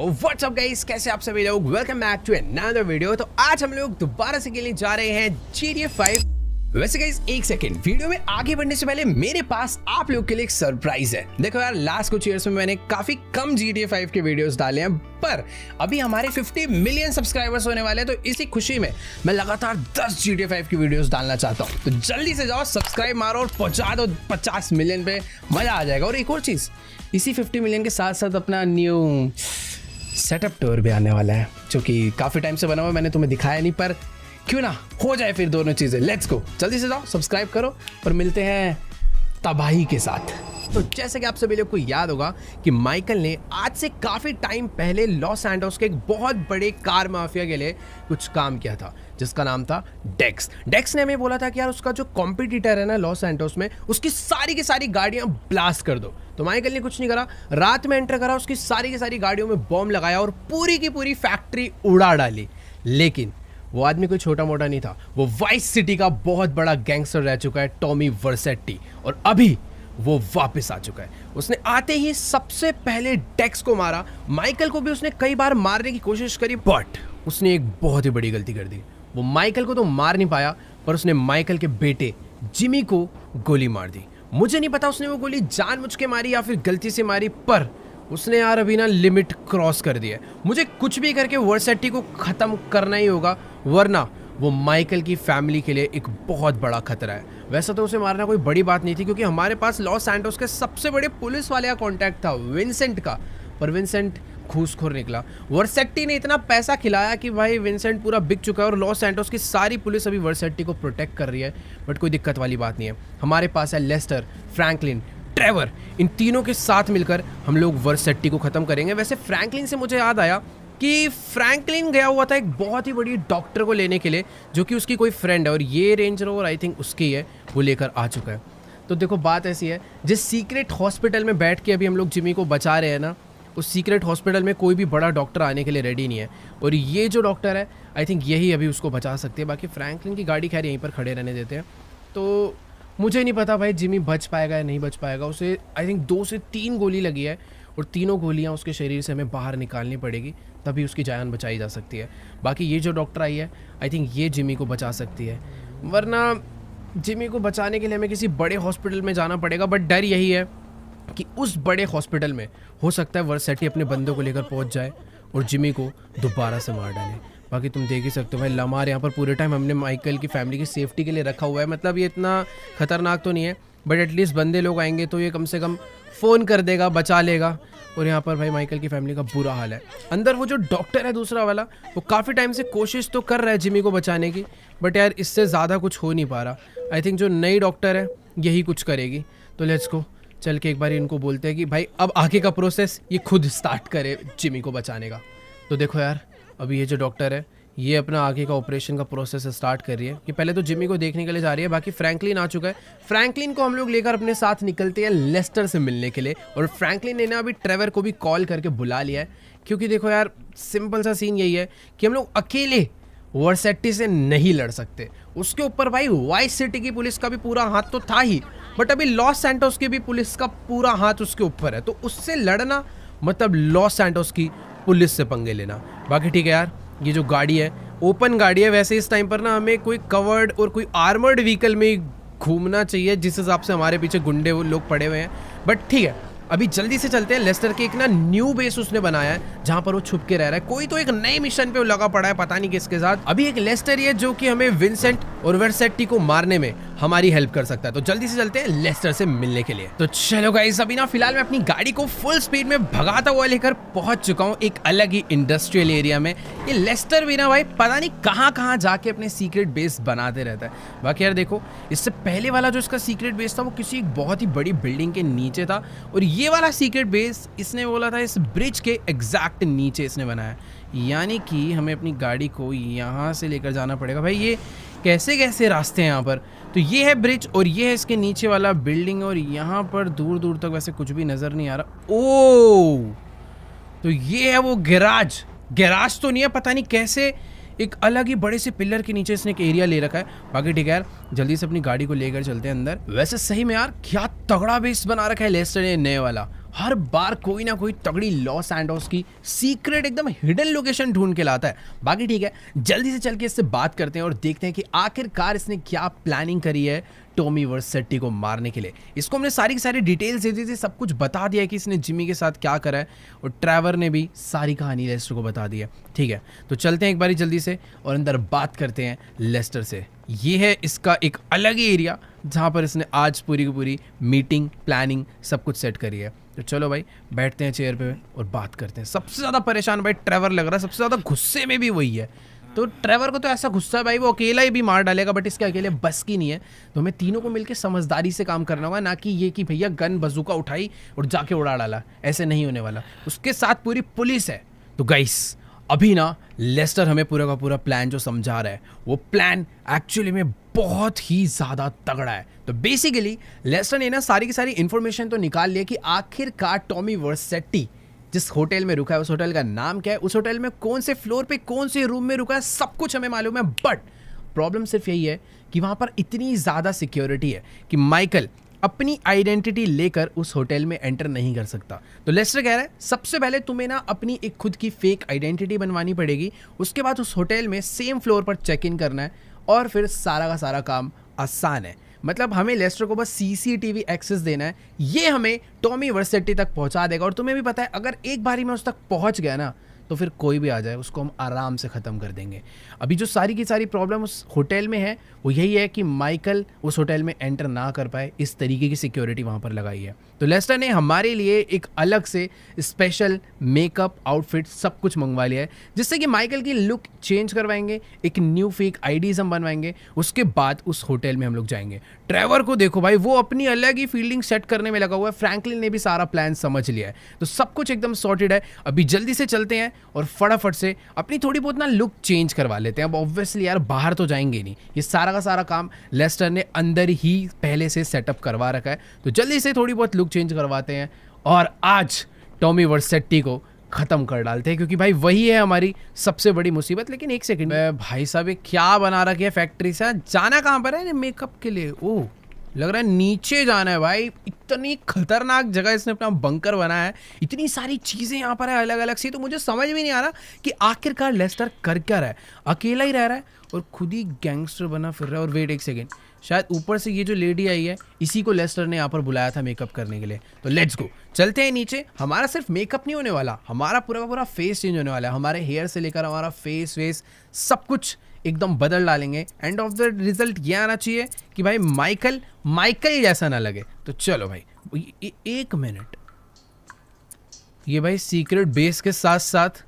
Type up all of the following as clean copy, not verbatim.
What's up guys, कैसे आप सभी लोग। Welcome back to another video. तो आज हम लोग दोबारा से खेलने जा रहे हैं GTA 5। वैसे गाइस एक सेकंड, वीडियो में आगे बढ़ने से पहले मेरे पास आप लोग के लिए एक सरप्राइज है। देखो यार, लास्ट कुछ ईयर्स में मैंने काफी कम GTA 5 के वीडियोस डाले हैं, पर अभी हमारे 50 मिलियन सब्सक्राइबर्स होने वाले हैं, तो इसी खुशी में मैं लगातार 10 GTA 5 की वीडियोस डालना चाहता हूँ। तो जल्दी से जाओ, सब्सक्राइब मारो और पहुंचा दो 50 मिलियन पे, मजा आ जाएगा। और एक और चीज, इसी 50 मिलियन के साथ साथ अपना न्यू सेटअप टूर भी आने वाला है, जो कि काफी टाइम से बना हुआ, मैंने तुम्हें दिखाया नहीं, पर क्यों ना हो जाए फिर दोनों चीजें। लेट्स गो, जल्दी से जाओ, सब्सक्राइब करो और मिलते हैं तबाही के साथ। तो जैसे कि आप सभी लोग को याद होगा कि माइकल ने आज से काफी टाइम पहले लॉस सैंटोस के एक बहुत बड़े कार माफिया के लिए कुछ काम किया था, जिसका नाम था डेक्स। डेक्स ने हमें बोला था कि यार उसका जो कॉम्पिटिटर है ना लॉस सैंटोस में, उसकी सारी की सारी गाड़ियां ब्लास्ट कर दो। तो माइकल ने कुछ नहीं करा, रात में एंटर करा, उसकी सारी की सारी गाड़ियों में बॉम्ब लगाया और पूरी की पूरी फैक्ट्री उड़ा डाली। लेकिन वो आदमी कोई छोटा मोटा नहीं था, वो वाइस सिटी का बहुत बड़ा गैंगस्टर रह चुका है, टॉमी वर्सेट्टी। और अभी वो वापस आ चुका है। उसने आते ही सबसे पहले डेक्स को मारा। माइकल को भी उसने कई बार मारने की कोशिश करी, बट उसने एक बहुत ही बड़ी गलती कर दी। वो माइकल को तो मार नहीं पाया, पर उसने माइकल के बेटे जिमी को गोली मार दी। मुझे नहीं पता उसने वो गोली जानबूझ के मारी या फिर गलती से मारी, पर उसने यार अभी ना लिमिट क्रॉस कर दी है। मुझे कुछ भी करके वर्सेट्टी को ख़त्म करना ही होगा, वरना वो माइकल की फैमिली के लिए एक बहुत बड़ा खतरा है। वैसे तो उसे मारना कोई बड़ी बात नहीं थी, क्योंकि हमारे पास लॉस सैंटोस के सबसे बड़े पुलिस वाले का कॉन्टैक्ट था, विंसेंट का, पर विंसेंट घूसखोर निकला। वर्सेट्टी ने इतना पैसा खिलाया कि भाई विंसेंट पूरा बिक चुका है और लॉस सैंटोस की सारी पुलिस अभी वर्सेट्टी को प्रोटेक्ट कर रही है। बट कोई दिक्कत वाली बात नहीं है, हमारे पास है लेस्टर, फ्रैंकलिन, ट्रेवर। इन तीनों के साथ मिलकर हम लोग वर्सेट्टी को ख़त्म करेंगे। वैसे फ्रैंकलिन से मुझे याद आया कि फ्रैंकलिन गया हुआ था एक बहुत ही बड़ी डॉक्टर को लेने के लिए, जो कि उसकी कोई फ्रेंड है, और ये रेंज रोवर आई थिंक उसकी है, वो लेकर आ चुका है। तो देखो बात ऐसी है, जिस सीक्रेट हॉस्पिटल में बैठ के अभी हम लोग जिमी को बचा रहे हैं ना, उस सीक्रेट हॉस्पिटल में कोई भी बड़ा डॉक्टर आने के लिए रेडी नहीं है, और ये जो डॉक्टर है आई थिंक यही अभी उसको बचा सकती है। बाकी फ्रैंकलिन की गाड़ी खैर यहीं पर खड़े रहने देते हैं। तो मुझे नहीं पता भाई जिमी बच पाएगा या नहीं बच पाएगा। उसे आई थिंक 2 से 3 गोली लगी है, और तीनों गोलियां उसके शरीर से हमें बाहर निकालनी पड़ेगी, तभी उसकी जान बचाई जा सकती है। बाकी ये जो डॉक्टर आई है आई थिंक ये जिमी को बचा सकती है, वरना जिमी को बचाने के लिए हमें किसी बड़े हॉस्पिटल में जाना पड़ेगा। बट डर यही है कि उस बड़े हॉस्पिटल में हो सकता है वर्सेट्टी अपने बंदों को लेकर पहुंच जाए और जिमी को दोबारा से मार डाले। बाकी तुम देख ही सकते हो भाई, लमार यहाँ पर पूरे टाइम हमने माइकल की फैमिली की सेफ्टी के लिए रखा हुआ है। मतलब ये इतना खतरनाक तो नहीं है, बट एटलीस्ट बंदे लोग आएंगे तो ये कम से कम फ़ोन कर देगा, बचा लेगा। और यहाँ पर भाई माइकल की फैमिली का बुरा हाल है। अंदर वो जो डॉक्टर है दूसरा वाला, वो काफ़ी टाइम से कोशिश तो कर रहा है जिमी को बचाने की, बट यार इससे ज़्यादा कुछ हो नहीं पा रहा। आई थिंक जो नई डॉक्टर है यही कुछ करेगी। तो लेट्स गो, चल के एक बार इनको बोलते हैं कि भाई अब आगे का प्रोसेस ये खुद स्टार्ट करे जिमी को बचाने का। तो देखो यार, अभी ये जो डॉक्टर है ये अपना आगे का ऑपरेशन का प्रोसेस स्टार्ट कर रही है कि पहले तो जिमी को देखने के लिए जा रही है। बाकी फ्रैंकलिन आ चुका है। फ्रैंकलिन को हम लोग लेकर अपने साथ निकलते हैं लेस्टर से मिलने के लिए, और फ्रैंकलिन ने ना अभी ट्रेवर को भी कॉल करके बुला लिया है, क्योंकि देखो यार सिंपल सा सीन यही है कि हम लोग अकेले वर्सेट्टी से नहीं लड़ सकते। उसके ऊपर भाई वाइस सिटी की पुलिस का भी पूरा हाथ तो था ही, बट अभी लॉस सैंटोस की भी पुलिस का पूरा हाथ उसके ऊपर है। तो उससे लड़ना मतलब लॉस सैंटोस की पुलिस से पंगे लेना। बाकी ठीक है यार, ये जो गाड़ी है ओपन गाड़ी है। वैसे इस टाइम पर ना हमें कोई कवर्ड और कोई आर्मर्ड व्हीकल में घूमना चाहिए, जिस हिसाब से हमारे पीछे गुंडे वो लोग पड़े हुए हैं। बट ठीक है, अभी जल्दी से चलते हैं। लेस्टर के एक ना न्यू बेस उसने बनाया है, जहां पर वो छुप के रह रहा है। कोई तो एक नए मिशन पे वो लगा पड़ा है, पता नहीं किसके साथ। अभी एक लेस्टर है जो कि हमें विंसेंट और वर्सेट्टी को मारने में हमारी हेल्प कर सकता है। तो जल्दी से चलते हैं लेस्टर से मिलने के लिए। तो चलो गाइस, अभी ना फिलहाल मैं अपनी गाड़ी को फुल स्पीड में भगाता हुआ लेकर पहुंच चुका हूँ एक अलग ही इंडस्ट्रियल एरिया में। ये लेस्टर भी ना भाई पता नहीं कहाँ जाके अपने सीक्रेट बेस बनाते रहता है। बाकी यार देखो, इससे पहले वाला जो इसका सीक्रेट बेस था वो किसी एक बहुत ही बड़ी बिल्डिंग के नीचे था, और ये वाला सीक्रेट बेस इसने बोला था इस ब्रिज के एग्जैक्ट नीचे इसने बनाया। यानी कि हमें अपनी गाड़ी को यहाँ से लेकर जाना पड़ेगा। भाई ये कैसे कैसे रास्ते हैं यहाँ पर। तो ये है ब्रिज, और ये है इसके नीचे वाला बिल्डिंग, और यहाँ पर दूर दूर तक वैसे कुछ भी नज़र नहीं आ रहा। ओह, तो ये है वो गैराज तो नहीं है, पता नहीं कैसे एक अलग ही बड़े से पिलर के नीचे इसने एक एरिया ले रखा है। बाकी ठीक है यार, जल्दी से अपनी गाड़ी को लेकर चलते हैं अंदर। वैसे सही में यार क्या तगड़ा बेस बना रखा है लेस्टर ने नए वाला। हर बार कोई ना कोई तगड़ी लॉस सैंटोस की सीक्रेट एकदम हिडन लोकेशन ढूंढ के लाता है। बाकी ठीक है, जल्दी से चल के इससे बात करते हैं और देखते हैं कि आखिरकार इसने क्या प्लानिंग करी है टॉमी वर्सेटी को मारने के लिए। इसको हमने सारी की सारी डिटेल्स दे दी थी, सब कुछ बता दिया है कि इसने जिमी के साथ क्या करा है, और ट्रेवर ने भी सारी कहानी लेस्टर को बता दी है। ठीक है, तो चलते हैं एक बारी जल्दी से और अंदर बात करते हैं लेस्टर से। ये है इसका एक अलग ही एरिया जहाँ पर इसने आज पूरी की पूरी मीटिंग प्लानिंग सब कुछ सेट करी है। तो चलो भाई बैठते हैं चेयर पे और बात करते हैं। सबसे ज़्यादा परेशान भाई ट्रेवर लग रहा है, सबसे ज़्यादा गुस्से में भी वही है। तो ट्रेवर को तो ऐसा गुस्सा है भाई वो अकेला ही भी मार डालेगा, बट इसके अकेले बस की नहीं है। तो हमें तीनों को मिलकर समझदारी से काम करना होगा, ना कि ये कि भैया गन बंदूका उठाई और जाके उड़ा डाला, ऐसे नहीं होने वाला। उसके साथ पूरी पुलिस है। तो गाइस अभी ना लेस्टर हमें पूरा का पूरा प्लान जो समझा रहा है, वो प्लान एक्चुअली में बहुत ही ज़्यादा तगड़ा है। तो बेसिकली लेस्टर ने ना सारी की सारी इन्फॉर्मेशन तो निकाल लिया कि आखिरकार टॉमी वर्सेटी जिस होटल में रुका है, उस होटल का नाम क्या है, उस होटल में कौन से फ्लोर पे कौन से रूम में रुका है, सब कुछ हमें मालूम है। बट प्रॉब्लम सिर्फ यही है कि वहाँ पर इतनी ज़्यादा सिक्योरिटी है कि माइकल अपनी आइडेंटिटी लेकर उस होटल में एंटर नहीं कर सकता। तो लेस्टर कह रहा है सबसे पहले तुम्हें ना अपनी एक खुद की फेक आइडेंटिटी बनवानी पड़ेगी, उसके बाद उस होटल में सेम फ्लोर पर चेक इन करना है और फिर सारा का सारा काम आसान है। मतलब हमें लेस्टर को बस सीसीटीवी एक्सेस देना है, ये हमें टॉमी वर्सेटी तक पहुंचा देगा। और तुम्हें भी पता है अगर एक बारी में उस तक पहुंच गया ना तो फिर कोई भी आ जाए उसको हम आराम से ख़त्म कर देंगे। अभी जो सारी की सारी प्रॉब्लम उस होटल में है वो यही है कि माइकल उस होटल में एंटर ना कर पाए, इस तरीके की सिक्योरिटी वहाँ पर लगाई है। तो लेस्टर ने हमारे लिए एक अलग से स्पेशल मेकअप आउटफिट सब कुछ मंगवा लिया है, जिससे कि माइकल की लुक चेंज करवाएंगे, एक न्यू फेक आईडीज हम बनवाएंगे, उसके बाद उस होटल में हम लोग जाएंगे। ट्रेवर को देखो भाई, वो अपनी अलग ही फील्डिंग सेट करने में लगा हुआ है। फ्रैंकलिन ने भी सारा प्लान समझ लिया है, तो सब कुछ एकदम सॉर्टेड है। अभी जल्दी से चलते हैं और फटाफट से अपनी थोड़ी बहुत ना लुक चेंज करवा लेते हैं। अब ऑब्वियसली यार बाहर तो जाएंगे नहीं, ये सारा का सारा काम लेस्टर ने अंदर ही पहले से सेटअप करवा रखा है। तो जल्दी से थोड़ी बहुत लुक चेंज करवाते हैं और आज टॉमी वर्सेटी को खत्म कर डालते हैं, क्योंकि भाई वही है हमारी सबसे बड़ी मुसीबत। लेकिन एक सेकंड भाई साहब, ये क्या बना रखी है फैक्ट्री से? जाना कहाँ पर है मेकअप के लिए? ओह लग रहा है नीचे जाना है भाई। इतनी खतरनाक जगह इसने अपना बंकर बनाया है, इतनी सारी चीजें यहाँ पर है अलग अलग सी। तो मुझे समझ में नहीं आ रहा कि आखिरकार लेस्टर कर क्या रहा है। अकेला ही रह रहा है और खुद ही गैंगस्टर बना फिर रहा है। और वेट एक सेकेंड, शायद ऊपर से ये जो लेडी आई है इसी को लेस्टर ने यहाँ पर बुलाया था मेकअप करने के लिए। तो लेट्स गो, चलते हैं नीचे। हमारा सिर्फ मेकअप नहीं होने वाला, हमारा पूरा का पूरा फेस चेंज होने वाला है। हमारे हेयर से लेकर हमारा फेस वेस सब कुछ एकदम बदल डालेंगे। एंड ऑफ द रिजल्ट ये आना चाहिए कि भाई माइकल जैसा ना लगे। तो चलो भाई एक मिनट, ये भाई सीक्रेट बेस के साथ साथ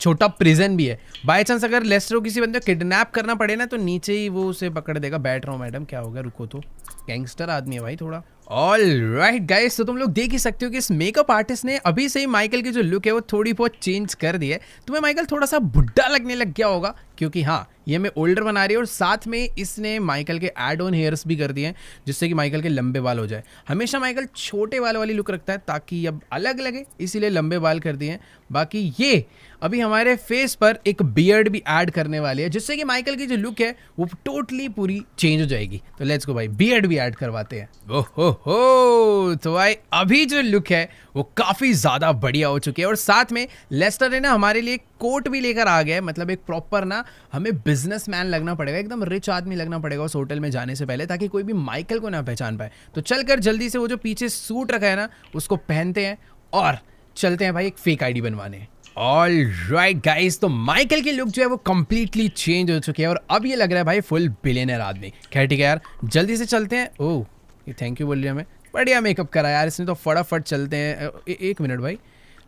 छोटा प्रिजन भी है। बाय चांस अगर लेस्टर को किसी बंदे को किडनैप करना पड़े ना तो नीचे ही वो उसे पकड़ देगा। बैठ रहा हूँ मैडम, क्या हो गया, रुको तो, गैंगस्टर आदमी है भाई थोड़ा। ऑल राइट गाइस, तो तुम लोग देख ही सकते हो कि इस मेकअप आर्टिस्ट ने अभी से ही माइकल की जो लुक है वो थोड़ी बहुत चेंज कर दी है। तुम्हें माइकल थोड़ा सा बुढ़ा लगने लग गया होगा, क्योंकि हाँ ये हमें ओल्डर बना रही है। और साथ में इसने माइकल के एड ऑन हेयर्स भी कर दिए हैं, जिससे कि माइकल के लंबे बाल हो जाए। हमेशा माइकल छोटे बाल वाली लुक रखता है ताकि अब अलग लगे, इसीलिए लंबे बाल कर दिए हैं। बाकी ये अभी हमारे फेस पर एक बियर्ड भी ऐड करने वाली है, जिससे कि माइकल की जो लुक है वो टोटली पूरी चेंज हो जाएगी। तो लेट्स गो भाई, बियर्ड भी ऐड करवाते हैं। ओहो, तो भाई अभी जो लुक है वो काफ़ी ज़्यादा बढ़िया हो चुकी है। और साथ में लेस्टर ने ना हमारे लिए कोट भी लेकर आ गया है, मतलब एक प्रॉपर ना हमें बिजनेसमैन लगना पड़ेगा, एकदम रिच आदमी लगना पड़ेगा उस होटल में जाने से पहले, ताकि कोई भी माइकल को ना पहचान पाए। तो चलकर जल्दी से वो जो पीछे सूट रखा है ना उसको पहनते हैं और चलते हैं भाई एक फेक आईडी बनवाने। ऑल राइट गाइस, तो माइकल की लुक जो है वो कंप्लीटली चेंज हो चुकी है और अब ये लग रहा है भाई फुल बिलियनर आदमी। खैर ठीक है यार, जल्दी से चलते हैं। ओह ये थैंक यू बोल रही है, हमें बढ़िया मेकअप करा यार इसने, तो फटाफट चलते हैं। एक मिनट भाई,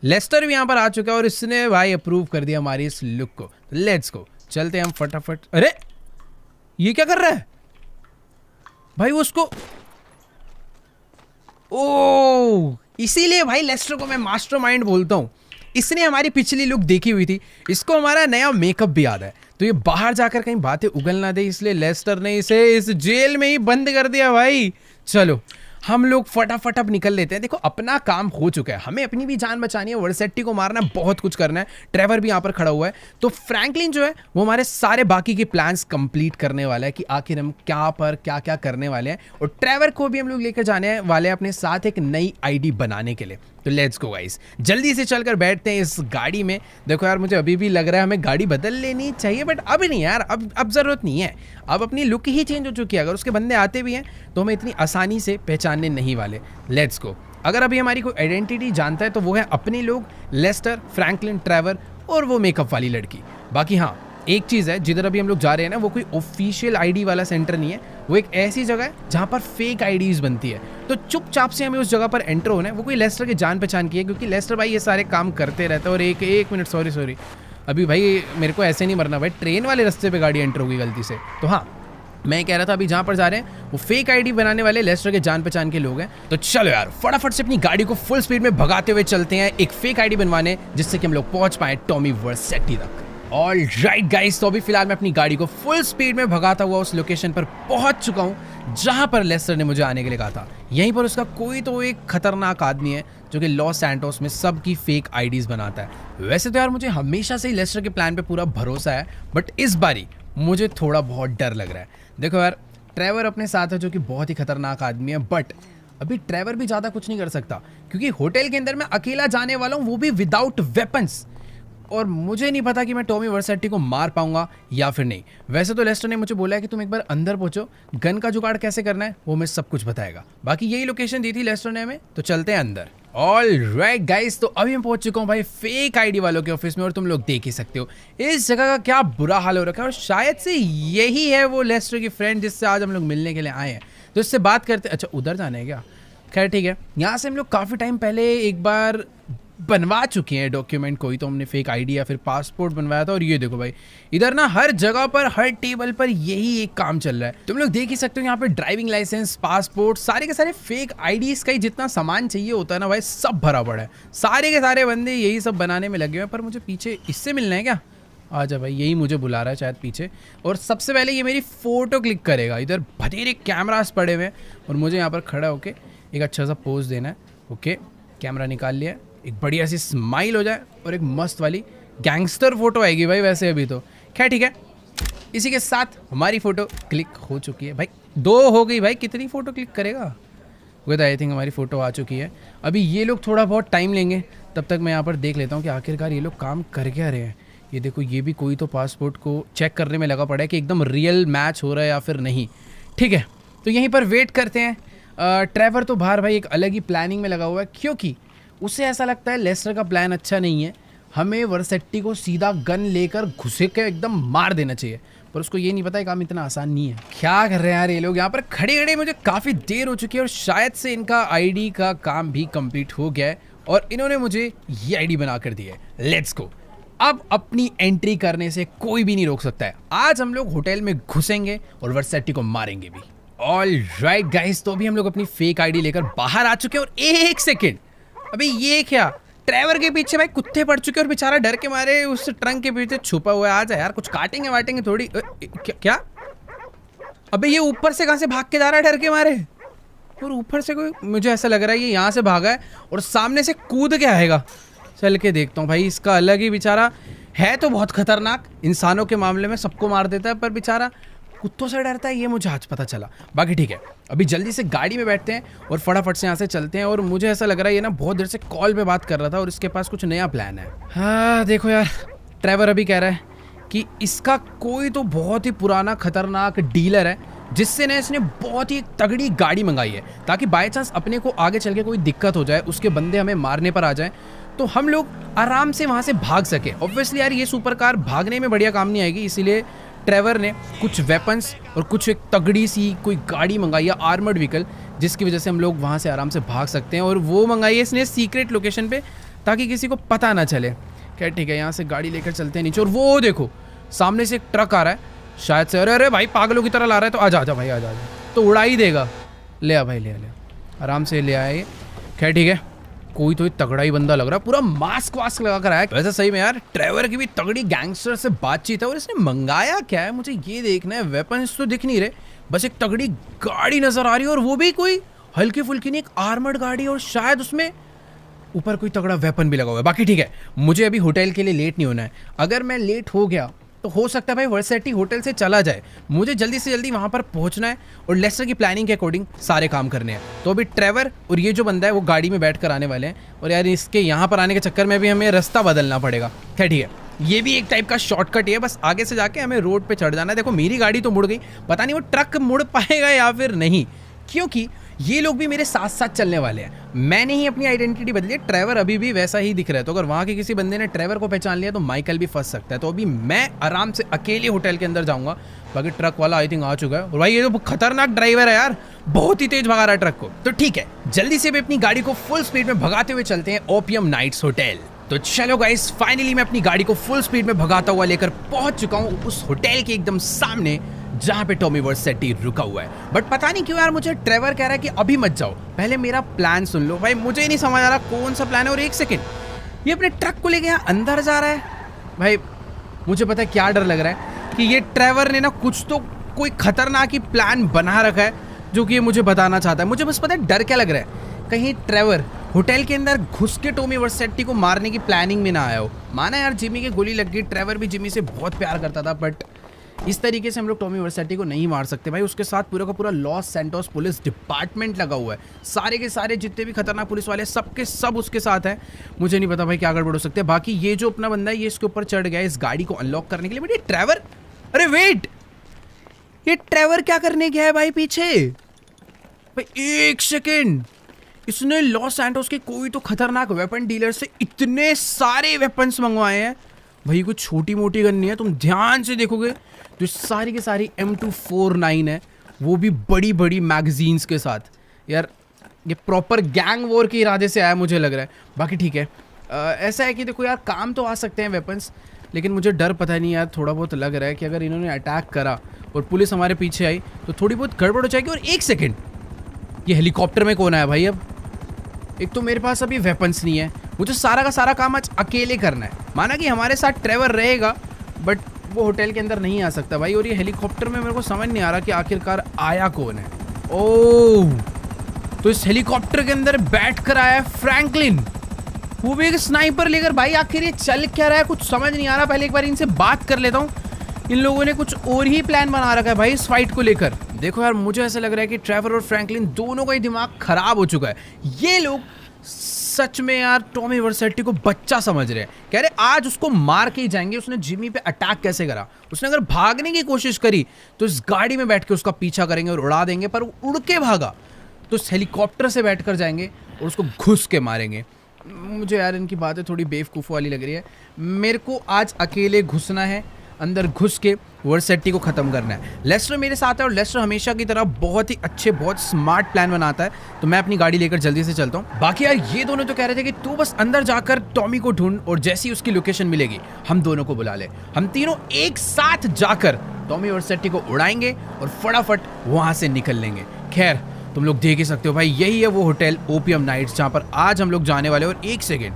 लेस्टर भी यहाँ पर आ चुका है और इसने भाई अप्रूव कर दिया हमारी इस लुक को। लेट्स गो, चलते हैं हम फटाफट। अरे ये क्या कर रहा है भाई? वो उसको, ओह इसीलिए भाई लेस्टर को मैं मास्टरमाइंड बोलता हूँ। इसने हमारी पिछली लुक देखी हुई थी, इसको हमारा नया मेकअप भी याद है, तो ये बाहर जाकर कहीं बातें उगल ना दे, इसलिए लेस्टर ने इसे इस जेल में ही बंद कर दिया भाई। चलो हम लोग फटाफट अब निकल लेते हैं। देखो अपना काम हो चुका है, हमें अपनी भी जान बचानी है, वर्सेटी को मारना है, बहुत कुछ करना है। ट्रेवर भी यहाँ पर खड़ा हुआ है, तो फ्रैंकलिन जो है वो हमारे सारे बाकी के प्लान्स कंप्लीट करने वाला है कि आखिर हम क्या पर क्या क्या करने वाले हैं। और ट्रेवर को भी हम लोग लेकर जाने वाले हैं अपने साथ एक नई आईडी बनाने के लिए। तो लेट्स गो गाइस, जल्दी से चलकर बैठते हैं इस गाड़ी में। देखो यार, मुझे अभी भी लग रहा है हमें गाड़ी बदल लेनी चाहिए, बट अब नहीं यार, अब ज़रूरत नहीं है। अब अपनी लुक ही चेंज हो चुकी है। अगर उसके बंदे आते भी हैं तो हमें इतनी आसानी से पहचानने नहीं वाले। Let's go. अगर अभी हमारी कोई आइडेंटिटी जानता है तो वो है अपने लोग, लेस्टर, फ्रैंकलिन, ट्रेवर और वो मेकअप वाली लड़की। बाकी हाँ, एक चीज़ है, जिधर अभी हम लोग जा रहे हैं ना, वो कोई ऑफिशियल आईडी वाला सेंटर नहीं है। वो एक ऐसी जगह है जहाँ पर फेक आईडीज़ बनती है। तो चुपचाप से हमें उस जगह पर एंटर होना है। वो कोई लेस्टर के जान पहचान की है, क्योंकि लेस्टर भाई ये सारे काम करते रहता है। और एक मिनट, सॉरी अभी भाई मेरे को ऐसे नहीं मरना भाई, ट्रेन वाले रास्ते पे गाड़ी एंटर होगी गलती से। तो हाँ, मैं कह रहा था अभी जहाँ पर जा रहे हैं वो फेक आईडी बनाने वाले लेस्टर के जान पहचान के लोग हैं। तो चलो यार, फटाफट से अपनी गाड़ी को फुल स्पीड में भगाते हुए चलते हैं एक फेक आईडी बनवाने, जिससे कि हम लोग पहुंच पाए टॉमी वर्सेटी तक। ऑल राइट गाइस, तो अभी फिलहाल मैं अपनी गाड़ी को फुल स्पीड में भगाता हुआ उस लोकेशन पर पहुंच चुका हूं जहां पर लेस्टर ने मुझे आने के लिए कहा था। यहीं पर उसका कोई तो एक खतरनाक आदमी है जो कि लॉस सैंटोस में सबकी फेक आईडीज बनाता है। वैसे तो यार मुझे हमेशा से ही लेस्टर के प्लान पे पूरा भरोसा है, बट इस बारी मुझे थोड़ा बहुत डर लग रहा है। देखो यार, ट्रेवर अपने साथ है जो कि बहुत ही खतरनाक आदमी है, बट अभी ट्रेवर भी ज़्यादा कुछ नहीं कर सकता, क्योंकि होटल के अंदर मैं अकेला जाने वाला हूँ, वो भी विदाउट वेपन्स। और मुझे नहीं पता कि मैं टॉमी वर्सेटी को मार पाऊंगा या फिर नहीं। वैसे तो लेस्टर ने मुझे बोला है कि तुम एक बार अंदर पहुंचो, गन का जुगाड़ कैसे करना है वो मैं सब कुछ बताएगा। बाकी यही लोकेशन दी थी लेस्टर ने हमें, तो चलते हैं अंदर। ऑल राइट गाइस, तो अभी मैं पहुंच चुका हूं भाई फेक आईडी वालों के ऑफिस में, और तुम लोग देख ही सकते हो इस जगह का क्या बुरा हाल हो रखा है। और शायद से यही है वो लेस्टर की फ्रेंड जिससे आज हम लोग मिलने के लिए आए हैं। तो इससे बात करते। अच्छा, उधर जाना है क्या? खैर ठीक है, यहाँ से हम लोग काफ़ी टाइम पहले एक बार बनवा चुके हैं डॉक्यूमेंट। कोई तो हमने फेक आईडी या फिर पासपोर्ट बनवाया था। और ये देखो भाई, इधर ना हर जगह पर, हर टेबल पर यही एक काम चल रहा है। तुम लोग देख ही सकते हो यहाँ पे ड्राइविंग लाइसेंस, पासपोर्ट, सारे के सारे फेक आईडीज का ही जितना सामान चाहिए होता है ना भाई, सब भरा पड़ा है। सारे के सारे बंदे यही सब बनाने में लगे हुए हैं। पर मुझे पीछे इससे मिलना है क्या? आजा भाई, यही मुझे बुला रहा है शायद पीछे। और सबसे पहले ये मेरी फ़ोटो क्लिक करेगा। इधर बथेरे कैमरास पड़े हुए हैं और मुझे यहाँ पर खड़ा होके एक अच्छा सा पोज देना है। ओके, कैमरा निकाल लिया, एक बढ़िया सी स्माइल हो जाए और एक मस्त वाली गैंगस्टर फोटो आएगी भाई वैसे अभी तो। खैर ठीक है, इसी के साथ हमारी फ़ोटो क्लिक हो चुकी है। भाई 2 हो गई भाई, कितनी फ़ोटो क्लिक करेगा? विद आई थिंक हमारी फ़ोटो आ चुकी है। अभी ये लोग थोड़ा बहुत टाइम लेंगे, तब तक मैं यहाँ पर देख लेता हूँ कि आखिरकार ये लोग काम कर क्या रहे हैं। ये देखो, ये भी कोई तो पासपोर्ट को चेक करने में लगा पड़ा है कि एकदम रियल मैच हो रहा है या फिर नहीं। ठीक है, तो यहीं पर वेट करते हैं। ट्रेवर तो बाहर भाई एक अलग ही प्लानिंग में लगा हुआ है, क्योंकि उसे ऐसा लगता है लेस्टर का प्लान अच्छा नहीं है। हमें वर्सेटी को सीधा गन लेकर घुसे के एकदम मार देना चाहिए, पर उसको ये नहीं पता है काम इतना आसान नहीं है। क्या कर रहे हैं यार ये लोग यहाँ पर खड़े खड़े? मुझे काफ़ी देर हो चुकी है और शायद से इनका आईडी का काम भी कंप्लीट हो गया है और इन्होंने मुझे ये आईडी बना कर दी है। Let's go. अब अपनी एंट्री करने से कोई भी नहीं रोक सकता है। आज हम लोग होटल में घुसेंगे और वर्सेटी को मारेंगे भी। ऑल राइट गाइस, तो अभी हम लोग अपनी फेक आईडी लेकर बाहर आ चुके हैं। और एक सेकेंड, अभी ये क्या? ट्रेवर के पीछे भाई कुत्ते पड़ चुके हैं और बेचारा डर के मारे उस ट्रंक के पीछे छुपा हुआ है। आ जा यार, कुछ काटेंगे वाटेंगे थोड़ी। क्या? अबे ये ऊपर से कहाँ से भाग के जा रहा है डर के मारे? और ऊपर से कोई, मुझे ऐसा लग रहा है ये यहाँ से भागा है और सामने से कूद के आएगा। चल के देखता हूँ भाई, इसका अलग ही बेचारा है तो बहुत खतरनाक। इंसानों के मामले में सबको मार देता है, पर बेचारा कुत्तों से डरता है, ये मुझे आज पता चला। बाकी ठीक है, अभी जल्दी से गाड़ी में बैठते हैं और फटाफट से यहाँ से चलते हैं। और मुझे ऐसा लग रहा है ये ना बहुत देर से कॉल पे बात कर रहा था और इसके पास कुछ नया प्लान है। हाँ देखो यार, ट्रेवर अभी कह रहा है कि इसका कोई तो बहुत ही पुराना खतरनाक डीलर है जिससे ना इसने बहुत ही तगड़ी गाड़ी मंगाई है, ताकि बाय चांस अपने को आगे चल के कोई दिक्कत हो जाए, उसके बंदे हमें मारने पर आ जाए तो हम लोग आराम से वहाँ से भाग सके। ऑब्वियसली यार ये सुपर कार भागने में बढ़िया काम नहीं आएगी, इसीलिए ट्रेवर ने कुछ वेपन्स और कुछ एक तगड़ी सी कोई गाड़ी मंगाई है, आर्मर्ड व्हीकल, जिसकी वजह से हम लोग वहाँ से आराम से भाग सकते हैं। और वो मंगाई है इसने सीक्रेट लोकेशन पे, ताकि किसी को पता ना चले। क्या ठीक है, यहाँ से गाड़ी लेकर चलते हैं नीचे। और वो देखो सामने से एक ट्रक आ रहा है शायद से। अरे अरे भाई पागलों की तरह ला रहा है, तो आ जा भाई, आ जा, तो उड़ा ही देगा। ले आ भाई, ले आराम से ले आए। खैर ठीक है, कोई तो तगड़ा ही बंदा लग रहा है, पूरा मास्क वास्क लगा कर आया। वैसे सही में यार ट्रेवर की भी तगड़ी गैंगस्टर से बातचीत है। और इसने मंगाया क्या है मुझे ये देखना है। वेपन्स तो दिख नहीं रहे, बस एक तगड़ी गाड़ी नजर आ रही है, और वो भी कोई हल्की फुल्की नहीं, एक आर्मर्ड गाड़ी, और शायद उसमें ऊपर कोई तगड़ा वेपन भी लगा हुआ है। बाकी ठीक है, मुझे अभी होटल के लिए लेट नहीं होना है। अगर मैं लेट हो गया तो हो सकता है भाई वर्सेटी होटल से चला जाए। मुझे जल्दी से जल्दी वहाँ पर पहुँचना है और लेस्टर की प्लानिंग के अकॉर्डिंग सारे काम करने हैं। तो अभी ट्रेवर और ये जो बंदा है वो गाड़ी में बैठ कर आने वाले हैं, और यार इसके यहाँ पर आने के चक्कर में भी हमें रास्ता बदलना पड़ेगा। खैर ठीक है, ये भी एक टाइप का शॉर्टकट ही है, बस आगे से जाके हमें रोड पे चढ़ जाना है। देखो मेरी गाड़ी तो मुड़ गई, पता नहीं वो ट्रक मुड़ पाएगा या फिर नहीं, क्योंकि ये लोग भी मेरे साथ साथ चलने वाले हैं। मैंने ही अपनी आइडेंटिटी बदली है, ट्रेवर अभी भी वैसा ही दिख रहा है। तो अगर वहाँ के किसी बंदे ने ट्रेवर को पहचान लिया तो माइकल भी फंस सकता है। तो अभी मैं आराम से अकेले होटल के अंदर जाऊंगा, बाकी ट्रक वाला आई थिंक आ चुका है। और भाई ये तो खतरनाक ड्राइवर है यार, बहुत ही तेज भगा रहा है ट्रक को। तो ठीक है, जल्दी से भी अपनी गाड़ी को फुल स्पीड में भगाते हुए चलते हैं ओपियम नाइट्स होटल। तो चलो गाइस, फाइनली मैं अपनी गाड़ी को फुल स्पीड में भगाता हुआ लेकर पहुंच चुका हूं उस होटल के एकदम सामने जहां पे टॉमी वर्सेटी रुका हुआ है। बट पता नहीं क्यों यार मुझे ट्रेवर कह रहा है कि अभी मत जाओ, पहले मेरा प्लान सुन लो। भाई मुझे नहीं समझ आ रहा कौन सा प्लान है। और एक सेकंड, ये अपने ट्रक को लेके यहाँ अंदर जा रहा है। भाई मुझे पता है क्या डर लग रहा है कि ये ट्रेवर ने ना कुछ तो कोई खतरनाक ही प्लान बना रखा है जो कि ये मुझे बताना चाहता है। मुझे बस पता है डर क्या लग रहा है, कहीं ट्रेवर होटल के अंदर घुस के टॉमी वर्सेटी को मारने की प्लानिंग में ना आया हो। माना यार जिमी की गोली लग गई, ट्रेवर भी जिमी से बहुत प्यार करता था, बट इस तरीके से हम लोग टॉमी वर्सेटी को नहीं मार सकते भाई। उसके साथ पूरा का पूरा लॉस सैंटोस पुलिस डिपार्टमेंट लगा हुआ है, सारे के सारे जितने भी खतरनाक पुलिस वाले सब के सब उसके साथ हैं। मुझे नहीं पता भाई क्या गड़बड़ हो सकते हैं। बाकी ये जो अपना बंदा है ये इसके ऊपर चढ़ गया इस गाड़ी को अनलॉक करने के लिए। बट ये ट्रेवर, अरे वेट, ये ट्रेवर क्या करने गया है भाई पीछे? भाई एक सेकेंड, इसने लॉस सैंटोस के कोई तो खतरनाक वेपन डीलर से इतने सारे वेपन्स मंगवाए हैं। भाई कुछ छोटी मोटी गन नहीं है, तुम ध्यान से देखोगे तो सारी की सारी M249 है, वो भी बड़ी बड़ी मैगजीन्स के साथ। यार ये प्रॉपर गैंग वॉर के इरादे से आया मुझे लग रहा है। बाकी ठीक है, ऐसा है कि देखो यार काम तो आ सकते हैं वेपन्स, लेकिन मुझे डर पता नहीं यार थोड़ा बहुत लग रहा है कि अगर इन्होंने अटैक करा और पुलिस हमारे पीछे आई तो थोड़ी बहुत गड़बड़ हो जाएगी। और एक सेकेंड, ये हेलीकॉप्टर में कौन आया भाई? अब एक तो मेरे पास अभी वेपन्स नहीं है, मुझे सारा का सारा काम आज अकेले करना है। माना कि हमारे साथ ट्रेवर रहेगा बट वो होटल के अंदर नहीं आ सकता भाई। और ये हेलीकॉप्टर में मेरे को समझ नहीं आ रहा कि आखिरकार आया कौन है। ओह, तो इस हेलीकॉप्टर के अंदर बैठ कर आया फ्रैंकलिन, वो भी एक स्नाइपर लेकर। भाई आखिर ये चल क्या रहा है, कुछ समझ नहीं आ रहा। पहले एक बार इनसे बात कर लेता हूँ, इन लोगों ने कुछ और ही प्लान बना रखा है भाई इस फाइट को लेकर। देखो यार मुझे ऐसा लग रहा है कि ट्रेवर और फ्रैंकलिन दोनों का ही दिमाग खराब हो चुका है। ये लोग सच में यार टॉमी वर्सेटी को बच्चा समझ रहे हैं, कह रहे आज उसको मार के ही जाएंगे। उसने जिमी पे अटैक कैसे करा, उसने अगर भागने की कोशिश करी तो इस गाड़ी में बैठ के उसका पीछा करेंगे और उड़ा देंगे, पर उड़ के भागा तो इस हेलीकॉप्टर से बैठ कर जाएंगे और उसको घुस के मारेंगे। मुझे यार इनकी बातें थोड़ी बेवकूफ़ वाली लग रही है। मेरे को आज अकेले घुसना है, अंदर घुस के वर्सेटी को ख़त्म करना है। लेस्टर मेरे साथ है और लेस्टर हमेशा की तरह बहुत ही अच्छे बहुत स्मार्ट प्लान बनाता है, तो मैं अपनी गाड़ी लेकर जल्दी से चलता हूँ। बाकी यार ये दोनों तो कह रहे थे कि तू बस अंदर जाकर टॉमी को ढूंढ और जैसी उसकी लोकेशन मिलेगी हम दोनों को बुला ले। हम तीनों एक साथ जाकर टॉमी वर्सेटी को उड़ाएंगे और फटाफट वहाँ से निकल लेंगे। खैर तुम लोग देख ही सकते हो भाई, यही है वो होटल ओपियम नाइट्स जहाँ पर आज हम लोग जाने वाले। और एक सेकेंड,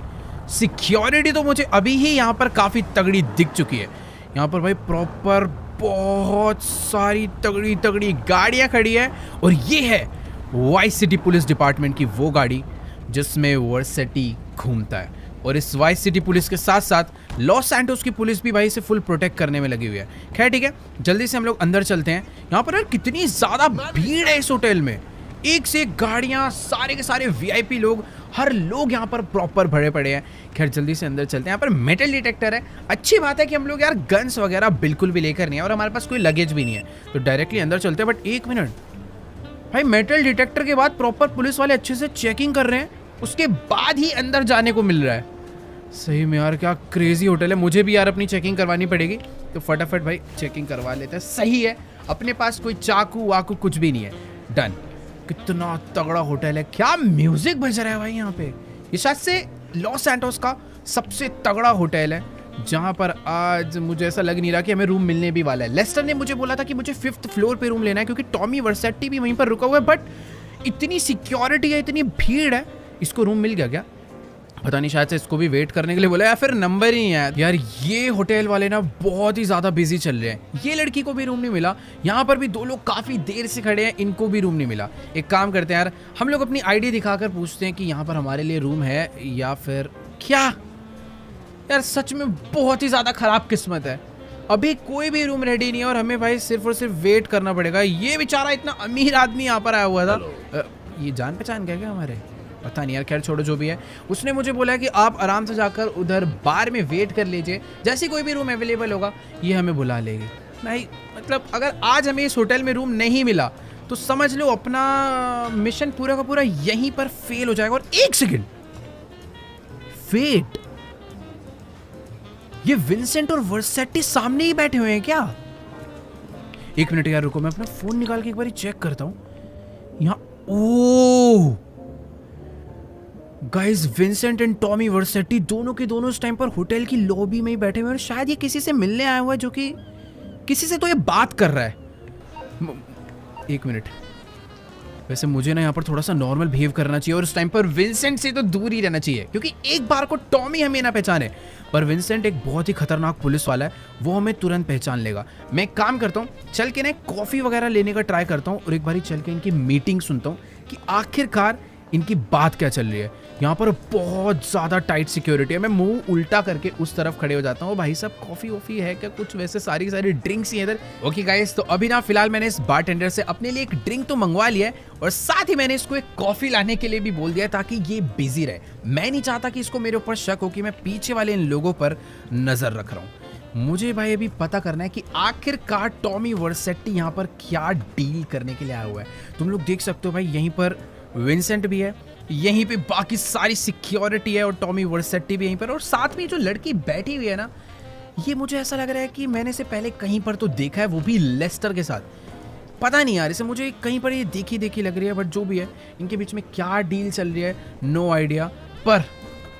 सिक्योरिटी तो मुझे अभी ही यहाँ पर काफ़ी तगड़ी दिख चुकी है। यहाँ पर भाई प्रॉपर बहुत सारी तगड़ी तगड़ी गाड़ियाँ खड़ी है, और ये है वाइस सिटी पुलिस डिपार्टमेंट की वो गाड़ी जिसमें वर्सेटी घूमता है। और इस वाइस सिटी पुलिस के साथ साथ लॉस सैंटोस की पुलिस भी भाई से फुल प्रोटेक्ट करने में लगी हुई है। खैर ठीक है, जल्दी से हम लोग अंदर चलते हैं। यहाँ पर यार कितनी ज़्यादा भीड़ है इस होटल में, एक से एक गाड़ियाँ, सारे के सारे VIP लोग, हर लोग यहाँ पर प्रॉपर भरे पड़े हैं। खैर जल्दी से अंदर चलते हैं। यहाँ पर मेटल डिटेक्टर है, अच्छी बात है कि हम लोग यार गन्स वगैरह बिल्कुल भी लेकर नहीं है और हमारे पास कोई लगेज भी नहीं है, तो डायरेक्टली अंदर चलते हैं। बट एक मिनट भाई, मेटल डिटेक्टर के बाद प्रॉपर पुलिस वाले अच्छे से चेकिंग कर रहे हैं, उसके बाद ही अंदर जाने को मिल रहा है। सही में यार क्या क्रेजी होटल है, मुझे भी यार अपनी चेकिंग करवानी पड़ेगी, तो फटाफट भाई चेकिंग करवा लेते हैं। सही है, अपने पास कोई चाकू वाकू कुछ भी नहीं है। डन। कितना तगड़ा होटल है, क्या म्यूजिक बज रहा है भाई यहाँ पे। ये शायद से लॉस सैंटोस का सबसे तगड़ा होटल है, जहाँ पर आज मुझे ऐसा लग नहीं रहा कि हमें रूम मिलने भी वाला है। लेस्टर ने मुझे बोला था कि मुझे 5th फ्लोर पे रूम लेना है, क्योंकि टॉमी वर्सेटी भी वहीं पर रुका हुआ है। बट इतनी सिक्योरिटी है, इतनी भीड़ है, इसको रूम मिल गया क्या पता नहीं, शायद से इसको भी वेट करने के लिए बोला या फिर नंबर ही है। यार ये होटल वाले ना बहुत ही ज़्यादा बिजी चल रहे हैं। ये लड़की को भी रूम नहीं मिला, यहाँ पर भी दो लोग काफ़ी देर से खड़े हैं, इनको भी रूम नहीं मिला। एक काम करते हैं यार, हम लोग अपनी ID दिखाकर पूछते हैं कि यहाँ पर हमारे लिए रूम है या फिर क्या। यार सच में बहुत ही ज़्यादा ख़राब किस्मत है, अभी कोई भी रूम रेडी नहीं है और हमें भाई सिर्फ और सिर्फ वेट करना पड़ेगा। ये बेचारा इतना अमीर आदमी यहाँ पर आया हुआ था। ये जान पहचान क्या हमारे, पता नहीं यार, खैर छोड़ो जो भी है। उसने मुझे बोला कि आप आराम से जाकर उधर बार में वेट कर लीजिए, जैसे कोई भी रूम अवेलेबल होगा ये हमें बुला लेगी। भाई मतलब अगर आज हमें इस होटल में रूम नहीं मिला तो समझ लो अपना मिशन पूरा का पूरा यहीं पर फेल हो जाएगा। और एक सेकेंड, वेट, ये विंसेंट और वर्सेटी सामने ही बैठे हुए हैं क्या? एक मिनट यार रुको, मैं अपना फोन निकाल के एक बार चेक करता हूं। यहां ओ गाइस, विंसेंट एंड टॉमी वर्सेटी दोनों के दोनों इस टाइम पर होटल की लॉबी में ही बैठे हुए हैं और शायद ये किसी से मिलने आया हुआ है, जो कि किसी से तो ये बात कर रहा है। एक मिनट, वैसे मुझे ना यहाँ पर थोड़ा सा नॉर्मल बिहेव करना चाहिए और उस टाइम पर विंसेंट से तो दूर ही रहना चाहिए, क्योंकि एक बार को टॉमी हमें ना पहचाने, पर विंसेंट एक बहुत ही खतरनाक पुलिस वाला है, वो हमें तुरंत पहचान लेगा। मैं एक काम करता हूँ, चल के ना कॉफी वगैरह लेने का ट्राई करता हूँ और एक बार चल के इनकी मीटिंग सुनता हूँ कि आखिरकार इनकी बात क्या चल रही है। यहाँ पर बहुत ज़्यादा टाइट सिक्योरिटी है। मैं मुंह उल्टा करके उस तरफ खड़े हो जाता हूँ। भाई साहब कॉफ़ी वॉफ़ी है क्या कुछ? वैसे सारी ड्रिंक्स ही है इधर। ओके गाइस, तो अभी ना फिलहाल मैंने इस बारटेंडर से अपने लिए एक ड्रिंक तो मंगवा लिया है और साथ ही मैंने इसको एक कॉफ़ी लाने के लिए भी बोल दिया ताकि ये बिजी रहे। मैं नहीं चाहता कि इसको मेरे ऊपर शक हो कि मैं पीछे वाले इन लोगों पर नज़र रख रहा हूँ। मुझे भाई अभी पता करना है कि आखिरकार टॉमी वर्सेटी यहाँ पर क्या डील करने के लिए आया हुआ है। तुम लोग देख सकते हो भाई, यहीं पर विंसेंट भी है, यहीं पे बाकी सारी सिक्योरिटी है और टॉमी वर्सेटी भी यहीं पर, और साथ में जो लड़की बैठी हुई है ना, ये मुझे ऐसा लग रहा है कि मैंने इसे पहले कहीं पर तो देखा है, वो भी लेस्टर के साथ। पता नहीं यार, इसे मुझे कहीं पर ये देखी देखी लग रही है, बट जो भी है इनके बीच में क्या डील चल रही है नो आइडिया। पर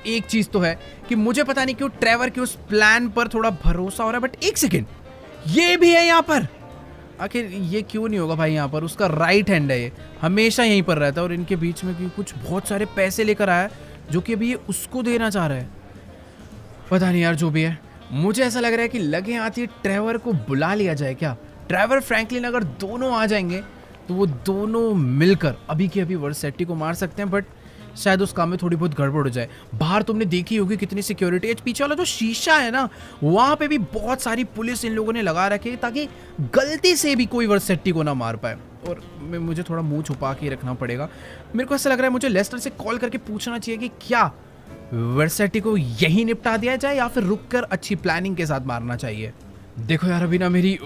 एक चीज़ तो है कि मुझे पता नहीं क्यों ट्रेवर के उस प्लान पर थोड़ा भरोसा हो रहा है। बट एक सेकेंड, ये भी है यहाँ पर। आखिर ये क्यों नहीं होगा भाई? यहाँ पर उसका राइट हैंड है, ये हमेशा यहीं पर रहता है और इनके बीच में भी कुछ बहुत सारे पैसे लेकर आया जो कि अभी ये उसको देना चाह रहा है। पता नहीं यार, जो भी है मुझे ऐसा लग रहा है कि लगे आती ट्रेवर को बुला लिया जाए क्या? ट्रेवर फ्रैंकलिन अगर दोनों आ जाएंगे तो वो दोनों मिलकर अभी के अभी वर्सेटी को मार सकते हैं, बट शायद उस काम में थोड़ी बहुत गड़बड़ हो जाए। बाहर तुमने देखी होगी कितनी सिक्योरिटी है। पीछे वाला जो शीशा है ना, वहाँ पे भी बहुत सारी पुलिस इन लोगों ने लगा रखी है ताकि गलती से भी कोई वर्सेटी को ना मार पाए। और मुझे थोड़ा मुंह छुपा के रखना पड़ेगा। मेरे को ऐसा लग रहा है मुझे लेस्टर से कॉल करके पूछना चाहिए कि क्या वर्सेटी को यही निपटा दिया जाए या फिर रुक कर अच्छी प्लानिंग के साथ मारना चाहिए। देखो यार, अभी ना मेरी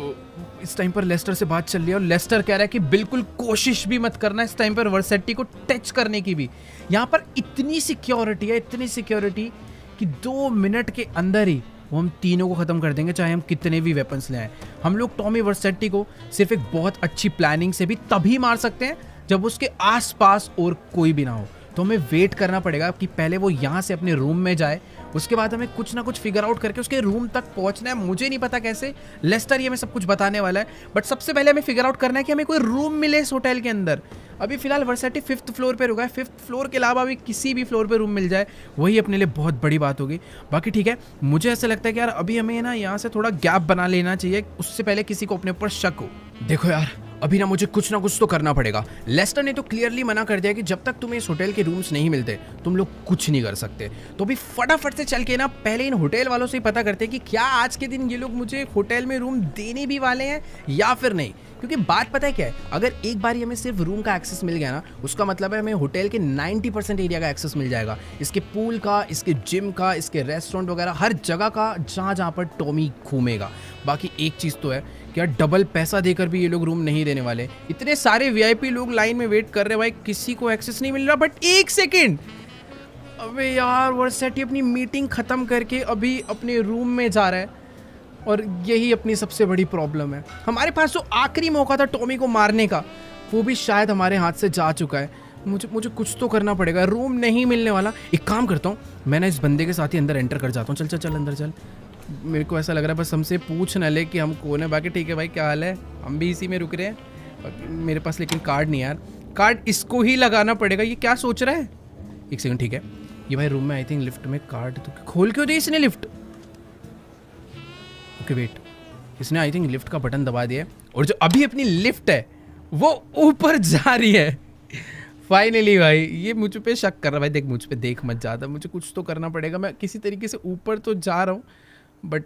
इस टाइम पर लेस्टर से बात चल रही है और लेस्टर कह रहा है कि बिल्कुल कोशिश भी मत करना इस टाइम पर वर्सेटी को टच करने की भी। यहाँ पर इतनी सिक्योरिटी है, इतनी सिक्योरिटी कि 2 मिनट के अंदर ही वो हम तीनों को ख़त्म कर देंगे, चाहे हम कितने भी वेपन्स ले आए। हम लोग टॉमी वर्सेटी को सिर्फ एक बहुत अच्छी प्लानिंग से भी तभी मार सकते हैं जब उसके आसपास और कोई भी ना हो। तो हमें वेट करना पड़ेगा कि पहले वो यहाँ से अपने रूम में जाए, उसके बाद हमें कुछ ना कुछ फिगर आउट करके उसके रूम तक पहुँचना है। मुझे नहीं पता कैसे, लेस्टर ये हमें सब कुछ बताने वाला है, बट सबसे पहले हमें फिगर आउट करना है कि हमें कोई रूम मिले इस होटल के अंदर। अभी फिलहाल वर्सेटी 5th फ्लोर पे रुका है। 5th फ्लोर के अलावा भी किसी भी फ्लोर पे रूम मिल जाए वही अपने लिए बहुत बड़ी बात होगी। बाकी ठीक है, मुझे ऐसा लगता है कि यार अभी हमें ना यहाँ से थोड़ा गैप बना लेना चाहिए, उससे पहले किसी को अपने ऊपर शक हो। देखो यार, अभी ना मुझे कुछ ना कुछ तो करना पड़ेगा। लेस्टर ने तो क्लियरली मना कर दिया कि जब तक तुम्हें इस होटल के रूम्स नहीं मिलते तुम लोग कुछ नहीं कर सकते। तो अभी फटाफट से चल के ना पहले इन होटल वालों से ही पता करते हैं कि क्या आज के दिन ये लोग मुझे होटल में रूम देने भी वाले हैं या फिर नहीं। क्योंकि बात पता है क्या है, अगर एक बार हमें सिर्फ रूम का एक्सेस मिल गया ना, उसका मतलब है हमें होटल के 90% एरिया का एक्सेस मिल जाएगा। इसके पूल का, इसके जिम का, इसके रेस्टोरेंट वगैरह हर जगह का, जहाँ जहाँ पर टॉमी घूमेगा। बाकी एक चीज़ तो है कि यार डबल पैसा देकर भी ये लोग रूम नहीं देने वाले। इतने सारे VIP लोग लाइन में वेट कर रहे हैं भाई, किसी को एक्सेस नहीं मिल रहा। बट एक सेकेंड, अबे यार वर्सेटी अपनी मीटिंग ख़त्म करके अभी अपने रूम में जा रहा है और यही अपनी सबसे बड़ी प्रॉब्लम है। हमारे पास जो आखिरी मौका था टॉमी को मारने का, वो भी शायद हमारे हाथ से जा चुका है। मुझे कुछ तो करना पड़ेगा, रूम नहीं मिलने वाला। एक काम करता हूँ, मैं ना इस बंदे के साथ ही अंदर एंटर कर जाता हूँ। चल चल चल अंदर चल। मेरे को ऐसा लग रहा है बस हमसे पूछ न ले कि हम कौन है। बाकी ठीक है भाई, क्या हाल है, हम भी इसी में रुक रहे हैं। मेरे पास लेकिन कार्ड नहीं यार, कार्ड इसको ही लगाना पड़ेगा। ये क्या सोच रहा है? एक सेकंड, ठीक है, ये भाई रूम में आई थिंक लिफ्ट में कार्ड तो खोल क्यों दी इसने लिफ्ट? ओके वेट, इसने आई थिंक लिफ्ट का बटन दबा दिया है और जो अभी अपनी लिफ्ट है वो ऊपर जा रही है। फाइनली भाई, ये मुझ पे शक कर रहा है। भाई देख, मुझ पे देख मत ज़्यादा, मुझे कुछ तो करना पड़ेगा। मैं किसी तरीके से ऊपर तो जा रहा हूँ, बट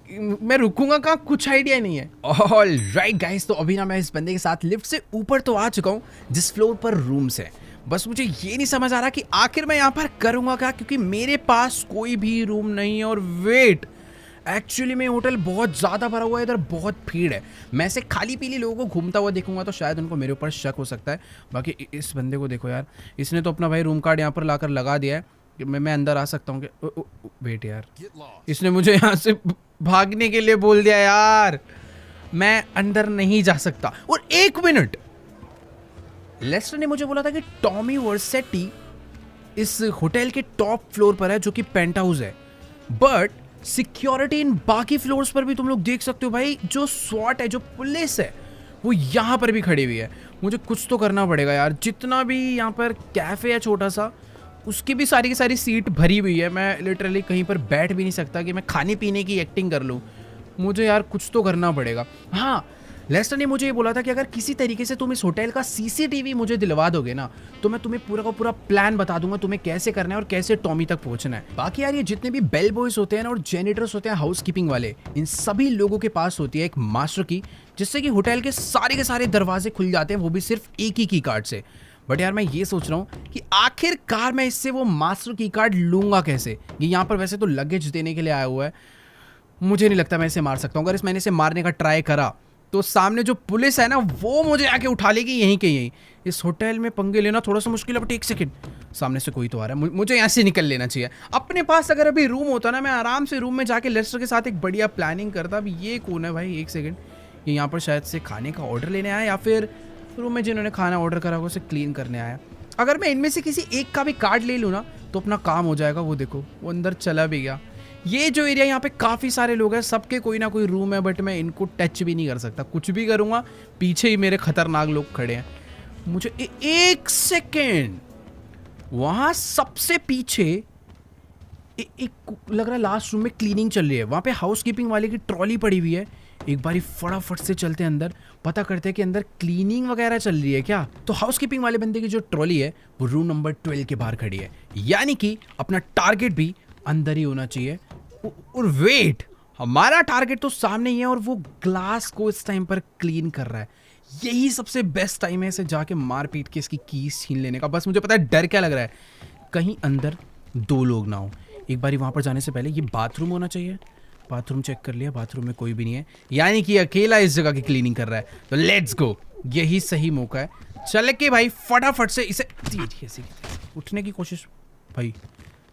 मैं रुकूंगा कहाँ, कुछ आइडिया नहीं है। ऑल राइट गाइस, तो अभी ना मैं इस बंदे के साथ लिफ्ट से ऊपर तो आ चुका हूँ जिस फ्लोर पर रूम्स है। बस मुझे ये नहीं समझ आ रहा कि आखिर मैं यहाँ पर करूँगा क्या, क्योंकि मेरे पास कोई भी रूम नहीं है। और वेट, एक्चुअली में होटल बहुत ज़्यादा भरा हुआ है, इधर बहुत भीड़ है। मैं ऐसे खाली पीली लोगों को घूमता हुआ देखूंगा तो शायद उनको मेरे ऊपर शक हो सकता है। बाकी इस बंदे को देखो यार, इसने तो अपना भाई रूम कार्ड यहाँ पर लाकर लगा दिया है कि मैं अंदर आ सकता हूँ कि वेट यार, इसने मुझे यहाँ से भागने के लिए बोल दिया यार, मैं अंदर नहीं जा सकता। और एक मिनट, लेस्टर ने मुझे बोला था कि टॉमी वर्सेटी इस होटल के टॉप फ्लोर पर है जो कि पेंट हाउस है, बट सिक्योरिटी इन बाकी फ्लोर्स पर भी तुम लोग देख सकते हो भाई, जो स्वॉट है, जो पुलिस है, वो यहाँ पर भी खड़ी हुई है। मुझे कुछ तो करना पड़ेगा यार। जितना भी यहाँ पर कैफे है छोटा सा, उसकी भी सारी की सारी सीट भरी हुई है। मैं लिटरली कहीं पर बैठ भी नहीं सकता कि मैं खाने पीने की एक्टिंग कर लूँ। मुझे यार कुछ तो करना पड़ेगा। हाँ, लेस्टर ने मुझे ये बोला था कि अगर किसी तरीके से तुम इस होटल का सीसीटीवी मुझे दिलवा दोगे ना, तो मैं तुम्हें पूरा का पूरा प्लान बता दूंगा तुम्हें कैसे करना है और कैसे टॉमी तक पहुंचना है। बाकी यार, ये जितने भी बेल बॉयज होते हैं ना और जेनिटर्स होते हैं, हाउसकीपिंग वाले, इन सभी लोगों के पास होती है एक मास्टर की, जिससे कि होटल के सारे दरवाजे खुल जाते हैं, वो भी सिर्फ एक ही की कार्ड से। बट यार, मैं ये सोच रहा हूँ कि आखिरकार मैं इससे वो मास्टर की कार्ड लूंगा कैसे। ये यहाँ पर वैसे तो लगेज देने के लिए आया हुआ है, मुझे नहीं लगता मैं इसे मार सकता हूँ। अगर मैंने इसे मारने का ट्राई करा तो सामने जो पुलिस है ना, वो मुझे आके उठा लेगी यहीं के यहीं। इस होटल में पंगे लेना थोड़ा सा मुश्किल है। बट एक सेकंड, सामने से कोई तो आ रहा है, मुझे यहाँ से निकल लेना चाहिए। अपने पास अगर अभी रूम होता ना, मैं आराम से रूम में जाके लेस्टर के साथ एक बढ़िया प्लानिंग करता। अब ये कौन है भाई, एक सेकंड, ये यहाँ पर शायद से खाने का ऑर्डर लेने आया, या फिर रूम में जिन्होंने खाना ऑर्डर करा होगा उसे क्लीन करने आया। अगर मैं इनमें से किसी एक का भी कार्ड ले लूँ ना, तो अपना काम हो जाएगा। वो देखो, वो अंदर चला भी गया। ये जो एरिया, यहाँ पे काफ़ी सारे लोग हैं, सबके कोई ना कोई रूम है, बट मैं इनको टच भी नहीं कर सकता। कुछ भी करूँगा, पीछे ही मेरे खतरनाक लोग खड़े हैं। मुझे एक सेकेंड, वहाँ सबसे पीछे एक लग रहा है लास्ट रूम में क्लीनिंग चल रही है। वहाँ पे हाउसकीपिंग वाले की ट्रॉली पड़ी हुई है। एक बारी फटाफट से चलते हैं अंदर, पता करते हैं कि अंदर क्लीनिंग वगैरह चल रही है क्या। तो हाउसकीपिंग वाले बंदे की जो ट्रॉली है वो रूम नंबर 12 के बाहर खड़ी है, यानी कि अपना टारगेट भी अंदर ही होना चाहिए। और वेट, हमारा टारगेट तो सामने ही है और वो ग्लास को इस टाइम पर क्लीन कर रहा है। यही सबसे बेस्ट टाइम है इसे जाके मार पीट के इसकी कीज छीन लेने का। बस मुझे पता है डर क्या लग रहा है, कहीं अंदर दो लोग ना हो। एक बारी वहां पर जाने से पहले ये बाथरूम होना चाहिए। बाथरूम चेक कर लिया, बाथरूम में कोई भी नहीं है, यानी कि अकेला इस जगह की क्लीनिंग कर रहा है। तो लेट्स गो, यही सही मौका है। चल के भाई फटाफट से इसे उठने की कोशिश। भाई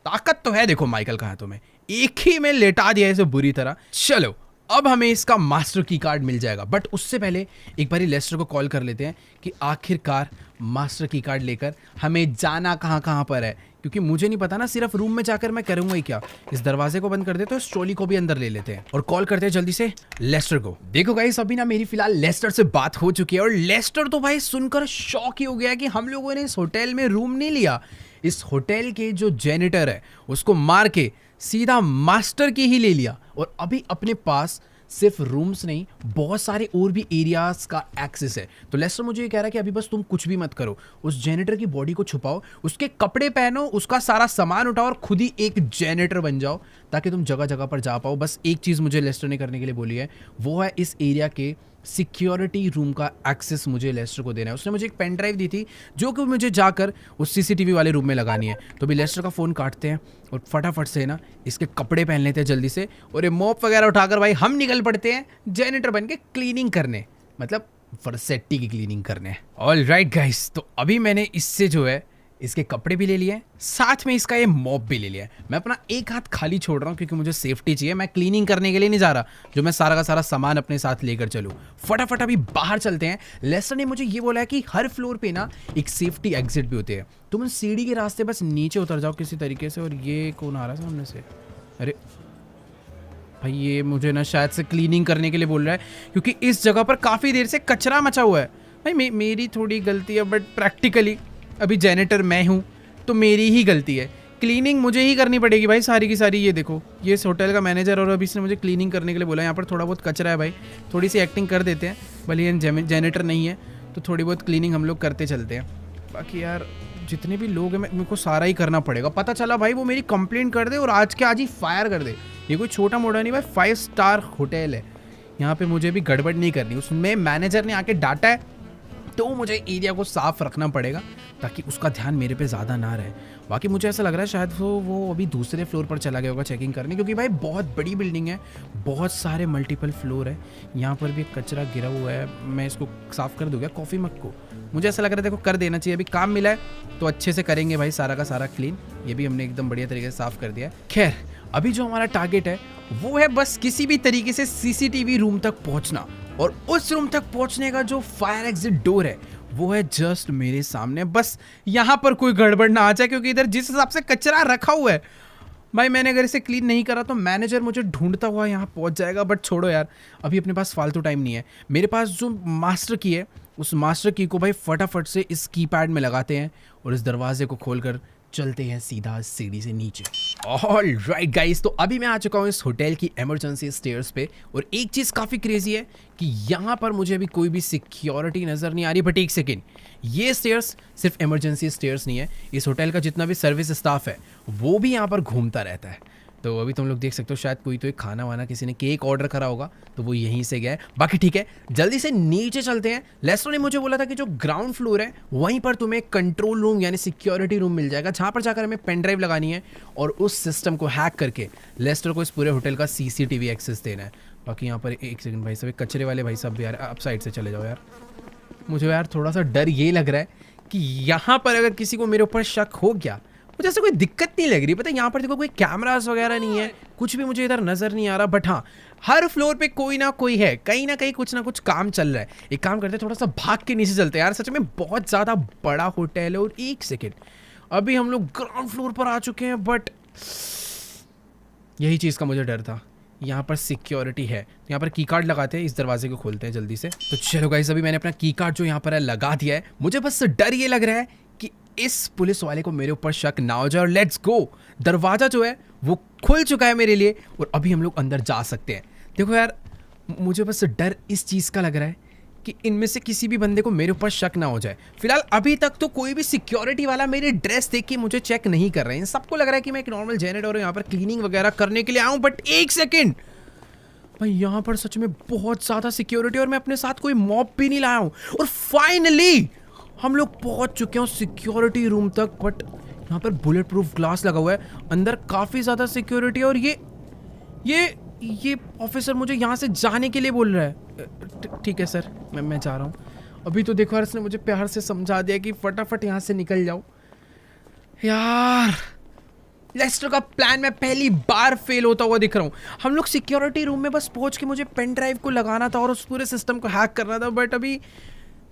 ताकत तो है, देखो माइकल का हाथों में, एक ही में लेटा दिया इसे बुरी तरह। चलो, अब हमें इसका मास्टर की कार्ड मिल जाएगा। बट उससे पहले एक बारी लेस्टर को कॉल कर लेते हैं कि आखिरकार मास्टर की कार्ड लेकर हमें जाना कहाँ पर है, क्योंकि मुझे नहीं पता ना, सिर्फ रूम में जाकर मैं करूंगा ही क्या। इस दरवाजे को बंद कर देते हैं, इस ट्रॉली को भी अंदर ले लेते हैं और कॉल करते हैं जल्दी से लेस्टर को। देखो गाइस, अभी ना मेरी फिलहाल लेस्टर से बात हो चुकी है और लेस्टर तो भाई सुनकर शॉक ही हो गया कि हम लोगों ने इस होटल में रूम नहीं लिया। इस होटल के जो जेनिटर है उसको मार के सीधा मास्टर की ही ले लिया, और अभी अपने पास सिर्फ रूम्स नहीं, बहुत सारे और भी एरियाज का एक्सेस है। तो लेस्टर मुझे ये कह रहा है कि अभी बस तुम कुछ भी मत करो, उस जेनिटर की बॉडी को छुपाओ, उसके कपड़े पहनो, उसका सारा सामान उठाओ और खुद ही एक जेनिटर बन जाओ, ताकि तुम जगह जगह पर जा पाओ। बस एक चीज़ मुझे लेस्टर ने करने के लिए बोली है, वो है इस एरिया के सिक्योरिटी रूम का एक्सेस मुझे लेस्टर को देना है। उसने मुझे एक पेन ड्राइव दी थी जो कि मुझे जाकर उस सीसीटीवी वाले रूम में लगानी है। तो भी लेस्टर का फ़ोन काटते हैं और फटाफट से ना इसके कपड़े पहन लेते हैं जल्दी से, और ये मॉप वगैरह उठाकर भाई हम निकल पड़ते हैं जेनिटर बन के क्लीनिंग करने, मतलब वर्सेटी की क्लीनिंग करने। ऑल राइट गाइस, तो अभी मैंने इससे जो है इसके कपड़े भी ले लिए, साथ में इसका ये मॉप भी ले लिया। मैं अपना एक हाथ खाली छोड़ रहा हूँ क्योंकि मुझे सेफ्टी चाहिए। मैं क्लीनिंग करने के लिए नहीं जा रहा जो मैं सारा का सारा सामान अपने साथ लेकर चलूँ। फटाफट अभी बाहर चलते हैं। लेस्टर ने मुझे ये बोला है कि हर फ्लोर पे ना एक सेफ्टी एग्जिट भी होती है, तुम सीढ़ी के रास्ते बस नीचे उतर जाओ किसी तरीके से। और ये कौन आ रहा है सामने से? अरे भाई, ये मुझे ना शायद से क्लीनिंग करने के लिए बोल रहा है, क्योंकि इस जगह पर काफ़ी देर से कचरा मचा हुआ है। भाई मेरी थोड़ी गलती है, बट प्रैक्टिकली अभी जेनिटर मैं हूँ तो मेरी ही गलती है। क्लीनिंग मुझे ही करनी पड़ेगी भाई सारी की सारी। ये देखो, ये इस होटल का मैनेजर, और अभी इसने मुझे क्लीनिंग करने के लिए बोला। यहाँ पर थोड़ा बहुत कचरा है भाई, थोड़ी सी एक्टिंग कर देते हैं, भले ये जेनिटर नहीं है तो थोड़ी बहुत क्लीनिंग हम लोग करते चलते हैं। बाकी यार जितने भी लोग हैं मेरे को सारा ही करना पड़ेगा। पता चला भाई वो मेरी कंप्लेंट कर दे और आज के आज ही फायर कर दे, ये कोई छोटा मोटा नहीं भाई, 5 स्टार होटल है। यहाँ पे मुझे भी गड़बड़ नहीं करनी। उसमें मैनेजर ने आके डांटा है तो मुझे एरिया को साफ रखना पड़ेगा ताकि उसका ध्यान मेरे पे ज़्यादा ना रहे। बाकी मुझे ऐसा लग रहा है शायद वो अभी दूसरे फ्लोर पर चला गया होगा चेकिंग करने, क्योंकि भाई बहुत बड़ी बिल्डिंग है, बहुत सारे मल्टीपल फ्लोर है। यहाँ पर भी कचरा गिरा हुआ है, मैं इसको साफ़ कर दूँगा कॉफ़ी मग को। मुझे ऐसा लग रहा है देखो कर देना चाहिए, अभी काम मिला है तो अच्छे से करेंगे भाई, सारा का सारा क्लीन। ये भी हमने एकदम बढ़िया तरीके से साफ़ कर दिया है। खैर अभी जो हमारा टारगेट है वो है बस किसी भी तरीके से सीसीटीवी रूम तक पहुंचना, और उस रूम तक पहुंचने का जो फायर एग्जिट डोर है वो है जस्ट मेरे सामने। बस यहाँ पर कोई गड़बड़ ना आ जाए, क्योंकि इधर जिस हिसाब से कचरा रखा हुआ है भाई, मैंने अगर इसे क्लीन नहीं करा तो मैनेजर मुझे ढूंढता हुआ यहाँ पहुँच जाएगा। बट छोड़ो यार, अभी अपने पास फालतू टाइम नहीं है। मेरे पास जो मास्टर की है उस मास्टर की को भाई फटाफट से इस कीपैड में लगाते हैं और इस दरवाजे को खोलकर चलते हैं सीधा सीढ़ी से नीचे। ऑल राइट गाइस, तो अभी मैं आ चुका हूँ इस होटल की इमरजेंसी स्टेयर्स पे, और एक चीज़ काफ़ी क्रेजी है कि यहाँ पर मुझे अभी कोई भी सिक्योरिटी नज़र नहीं आ रही। बट एक सेकेंड, ये स्टेयर्स सिर्फ इमरजेंसी स्टेयर्स नहीं है, इस होटल का जितना भी सर्विस स्टाफ है वो भी यहाँ पर घूमता रहता है। तो अभी तुम लोग देख सकते हो शायद कोई तो एक खाना वाना किसी ने केक ऑर्डर करा होगा तो वो यहीं से गया है। बाकी ठीक है, जल्दी से नीचे चलते हैं। लेस्टर ने मुझे बोला था कि जो ग्राउंड फ्लोर है वहीं पर तुम्हें कंट्रोल रूम यानी सिक्योरिटी रूम मिल जाएगा, जहाँ पर जाकर हमें पेन ड्राइव लगानी है और उस सिस्टम को हैक करके लेस्टर को इस पूरे होटल का CCTV एक्सेस देना है। बाकी यहाँ पर एक सेकंड भाई साहब, कचरे वाले भाई साहब यार आप साइड से चले जाओ यार। मुझे यार थोड़ा सा डर ये लग रहा है कि यहाँ पर अगर किसी को मेरे ऊपर शक हो गया, मुझे ऐसे कोई दिक्कत नहीं लग रही। पता है यहाँ पर देखो कोई कैमरास वगैरह नहीं है, कुछ भी मुझे इधर नज़र नहीं आ रहा। बट हाँ, हर फ्लोर पे कोई ना कोई है, कहीं ना कहीं कुछ ना कुछ काम चल रहा है। एक काम करते हैं, थोड़ा सा भाग के नीचे चलते हैं यार, सच में बहुत ज़्यादा बड़ा होटल है। और एक सेकेंड, अभी हम लोग ग्राउंड फ्लोर पर आ चुके हैं, बट यही चीज़ का मुझे डर था। यहाँ पर सिक्योरिटी है, यहाँ पर की कार्ड लगाते हैं, इस दरवाजे को खोलते हैं जल्दी से। तो चलो गाइस, अभी मैंने अपना की कार्ड जो यहाँ पर है लगा दिया है। मुझे बस डर ये लग रहा है कि इस पुलिस वाले को मेरे ऊपर शक ना हो जाए। और लेट्स गो, दरवाजा जो है वो खुल चुका है मेरे लिए और अभी हम लोग अंदर जा सकते हैं। देखो यार, मुझे बस डर इस चीज़ का लग रहा है कि इनमें से किसी भी बंदे को मेरे ऊपर शक ना हो जाए। फिलहाल अभी तक तो कोई भी सिक्योरिटी वाला मेरी ड्रेस देख के मुझे चेक नहीं कर रहे हैं। सबको लग रहा है कि मैं एक नॉर्मल जेनेटर और यहाँ पर क्लीनिंग वगैरह करने के लिए आऊँ। बट एक सेकेंड भाई, यहाँ पर सच में बहुत ज़्यादा सिक्योरिटी और मैं अपने साथ कोई मॉब भी नहीं लाया हूँ। और फाइनली हम लोग पहुँच चुके हैं सिक्योरिटी रूम तक। बट यहाँ पर बुलेट प्रूफ ग्लास लगा हुआ है, अंदर काफ़ी ज़्यादा सिक्योरिटी। और ये ऑफिसर मुझे यहाँ से जाने के लिए बोल रहा है। ठीक है सर, मैं जा रहा हूँ। अभी तो देखो यार, इसने मुझे प्यार से समझा दिया कि फटाफट यहाँ से निकल जाओ। यार लेस्टर का प्लान मैं पहली बार फेल होता हुआ दिख रहा हूँ। हम लोग सिक्योरिटी रूम में बस पहुँच के मुझे पेन ड्राइव को लगाना था और उस पूरे सिस्टम को हैक करना था। बट अभी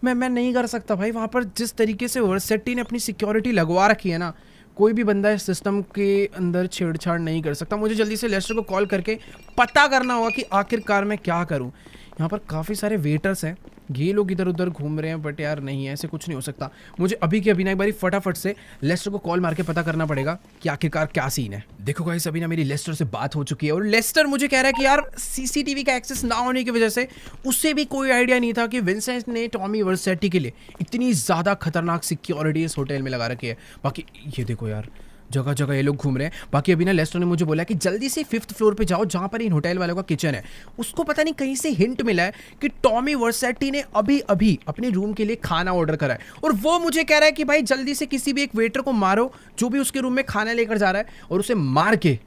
मैं नहीं कर सकता भाई। वहाँ पर जिस तरीके से वर्सेटी ने अपनी सिक्योरिटी लगवा रखी है ना, कोई भी बंदा इस सिस्टम के अंदर छेड़छाड़ नहीं कर सकता। मुझे जल्दी से लेस्टर को कॉल करके पता करना होगा कि आखिरकार मैं क्या करूँ। यहाँ पर काफ़ी सारे वेटर्स हैं, ये लोग इधर उधर घूम रहे हैं। बट यार नहीं, ऐसे कुछ नहीं हो सकता। मुझे अभी के अभी ना एक बारी फटाफट से लेस्टर को कॉल मार के पता करना पड़ेगा कि आखिरकार क्या सीन है। देखो गाइस, अभी ना मेरी लेस्टर से बात हो चुकी है और लेस्टर मुझे कह रहा है कि यार CCTV का एक्सेस ना होने की वजह से उसे भी कोई आइडिया नहीं था कि विंसेंट ने टॉमी वर्सेटी के लिए इतनी ज़्यादा खतरनाक सिक्योरिटी इस होटल में लगा रखी है। बाकी ये देखो यार, जगह जगह ये लोग घूम रहे हैं। बाकी अभी ना लेस्टर ने मुझे बोला कि जल्दी से 5th फ्लोर पे जाओ, जहाँ पर इन होटल वालों का किचन है। उसको पता नहीं कहीं से हिंट मिला है कि टॉमी वर्सेटी ने अभी अभी अपने रूम के लिए खाना ऑर्डर करा है और वो मुझे कह रहा है कि भाई जल्दी से किसी भी एक वेटर को मारो जो भी उसके रूम में खाना लेकर जा रहा है, और उसे मार के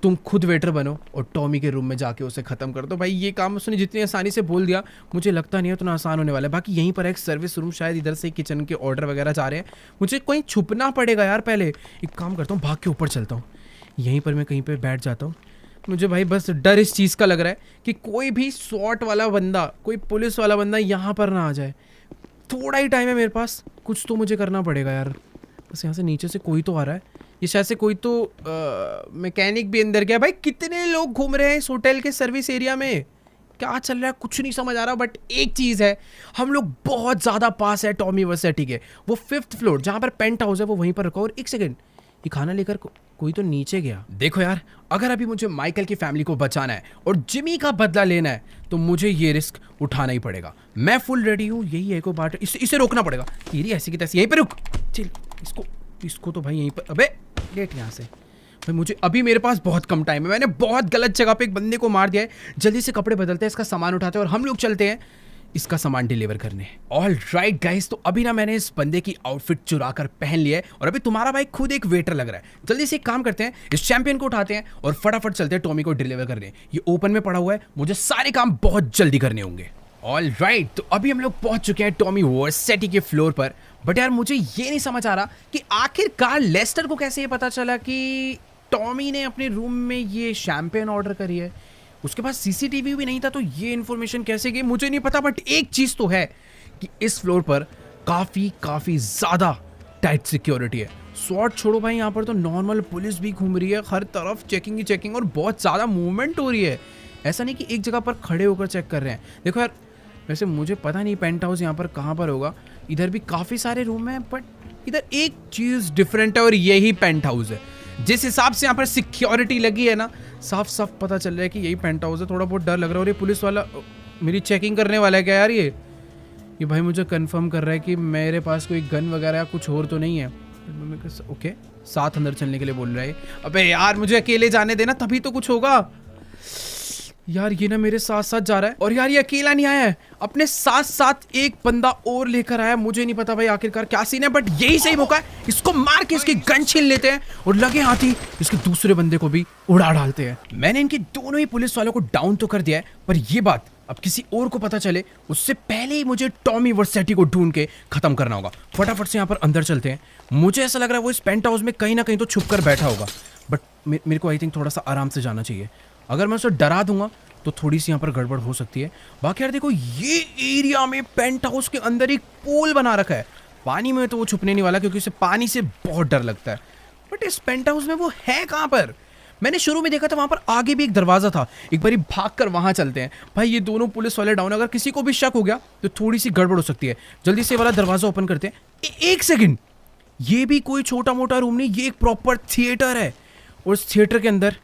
तुम खुद वेटर बनो और टॉमी के रूम में जाके उसे ख़त्म कर दो। भाई ये काम उसने जितनी आसानी से बोल दिया, मुझे लगता नहीं है उतना आसान होने वाला है। बाकी यहीं पर एक सर्विस रूम, शायद इधर से किचन के ऑर्डर वगैरह जा रहे हैं। मुझे कहीं छुपना पड़ेगा यार। पहले एक काम करता हूँ, भाग के ऊपर चलता हूँ, यहीं पर मैं कहीं पर बैठ जाता हूँ। मुझे भाई बस डर इस चीज़ का लग रहा है कि कोई भी SWAT वाला बंदा, कोई पुलिस वाला बंदा यहाँ पर ना आ जाए। थोड़ा ही टाइम है मेरे पास, कुछ तो मुझे करना पड़ेगा यार। बस यहाँ से नीचे से कोई तो आ रहा है, ये शायद से कोई तो मैकेनिक भी अंदर गया। भाई कितने लोग घूम रहे हैं इस होटल के सर्विस एरिया में, क्या चल रहा है कुछ नहीं समझ आ रहा। बट एक चीज़ है, हम लोग बहुत ज़्यादा पास है टॉमी वर्सेटी के। वो 5th फ्लोर जहाँ पर पेंट हाउस है वो वहीं पर रखा। और एक सेकेंड, ये खाना लेकर कोई तो नीचे गया। देखो यार, अगर अभी मुझे माइकल की फैमिली को बचाना है और जिमी का बदला लेना है तो मुझे ये रिस्क उठाना ही पड़ेगा। मैं फुल रेडी हूँ, यही एक बात, इसे रोकना पड़ेगा। तेरी ऐसी की तैसी, यहीं पर रुक, चल इसको तो भाई यहीं पर, अबे लेट यहाँ से। भाई मुझे अभी मेरे पास बहुत कम टाइम है, मैंने बहुत गलत जगह पे एक बंदे को मार दिया है। जल्दी से कपड़े बदलते हैं, इसका सामान उठाते हैं और हम लोग चलते हैं इसका सामान डिलीवर करने। ऑल राइट गाइस, तो अभी ना मैंने इस बंदे की आउटफिट चुरा कर पहन लिया है और अभी तुम्हारा भाई खुद एक वेटर लग रहा है। जल्दी से एक काम करते हैं, इस चैंपियन को उठाते हैं और फटाफट चलते हैं टॉमी को डिलीवर करने। ये ओपन में पड़ा हुआ है, मुझे सारे काम बहुत जल्दी करने होंगे। ऑल राइट, तो अभी हम लोग पहुंच चुके हैं टॉमी वर्सिटी के फ्लोर पर। बट यार मुझे ये नहीं समझ आ रहा कि आखिरकार लेस्टर को कैसे ये पता चला कि टॉमी ने अपने रूम में ये शैंपेन ऑर्डर करी है। उसके पास सीसीटीवी भी नहीं था, तो ये इन्फॉर्मेशन कैसे गई मुझे नहीं पता। बट एक चीज तो है कि इस फ्लोर पर काफी ज्यादा टाइट सिक्योरिटी है। स्वॉट छोड़ो भाई, यहाँ पर तो नॉर्मल पुलिस भी घूम रही है, हर तरफ चेकिंग ही चेकिंग और बहुत ज्यादा मूवमेंट हो रही है। ऐसा नहीं कि एक जगह पर खड़े होकर चेक कर रहे हैं। देखो यार, वैसे मुझे पता नहीं पेंट हाउस यहाँ पर कहाँ पर होगा। इधर भी काफी सारे रूम हैं, बट इधर एक चीज डिफरेंट है और यही पेंट हाउस है। जिस हिसाब से यहाँ पर सिक्योरिटी लगी है ना, साफ साफ पता चल रहा है कि यही पेंट हाउस है। थोड़ा बहुत डर लग रहा है। और ये पुलिस वाला मेरी चेकिंग करने वाला है क्या यार? ये भाई मुझे कंफर्म कर रहा है कि मेरे पास कोई गन वगैरह या कुछ और तो नहीं है। ओके, साथ अंदर चलने के लिए बोल रहा है। अबे यार मुझे अकेले जाने देना, तभी तो कुछ होगा। यार ये ना मेरे साथ साथ जा रहा है और यार ये अकेला नहीं आया है, अपने साथ साथ एक बंदा और लेकर आया। मुझे नहीं पता भाई आखिरकार क्या सीन है, बट यही सही मौका है, इसको मार के इसकी गन छीन लेते हैं और लगे हाथ ही इसके दूसरे बंदे को भी उड़ा डालते हैं। मैंने इनके दोनों ही पुलिस वालों को डाउन तो कर दिया है, पर ये बात अब किसी और को पता चले उससे पहले ही मुझे टॉमी वर्सिटी को ढूंढ के खत्म करना होगा। फटाफट से यहाँ पर अंदर चलते हैं। मुझे ऐसा लग रहा है वो इस पेंट हाउस में कहीं ना कहीं तो छुप कर बैठा होगा, बट मेरे को आई थिंक थोड़ा सा आराम से जाना चाहिए। अगर मैं उसे डरा दूंगा तो थोड़ी सी यहाँ पर गड़बड़ हो सकती है। बाकी यार देखो, ये एरिया में पेंट हाउस के अंदर एक पूल बना रखा है। पानी में तो वो छुपने नहीं वाला क्योंकि उसे पानी से बहुत डर लगता है, बट इस पेंट हाउस में वो है कहाँ पर? मैंने शुरू में देखा था वहां पर आगे भी एक दरवाजा था। एक बारी भाग कर वहां चलते हैं। भाई ये दोनों पुलिस वाले डाउन, अगर किसी को भी शक हो गया तो थोड़ी सी गड़बड़ हो सकती है। जल्दी से वाला दरवाजा ओपन करते हैं। एक सेकंड, ये भी कोई छोटा मोटा रूम नहीं, ये एक प्रॉपर थिएटर है और इस थिएटर के अंदर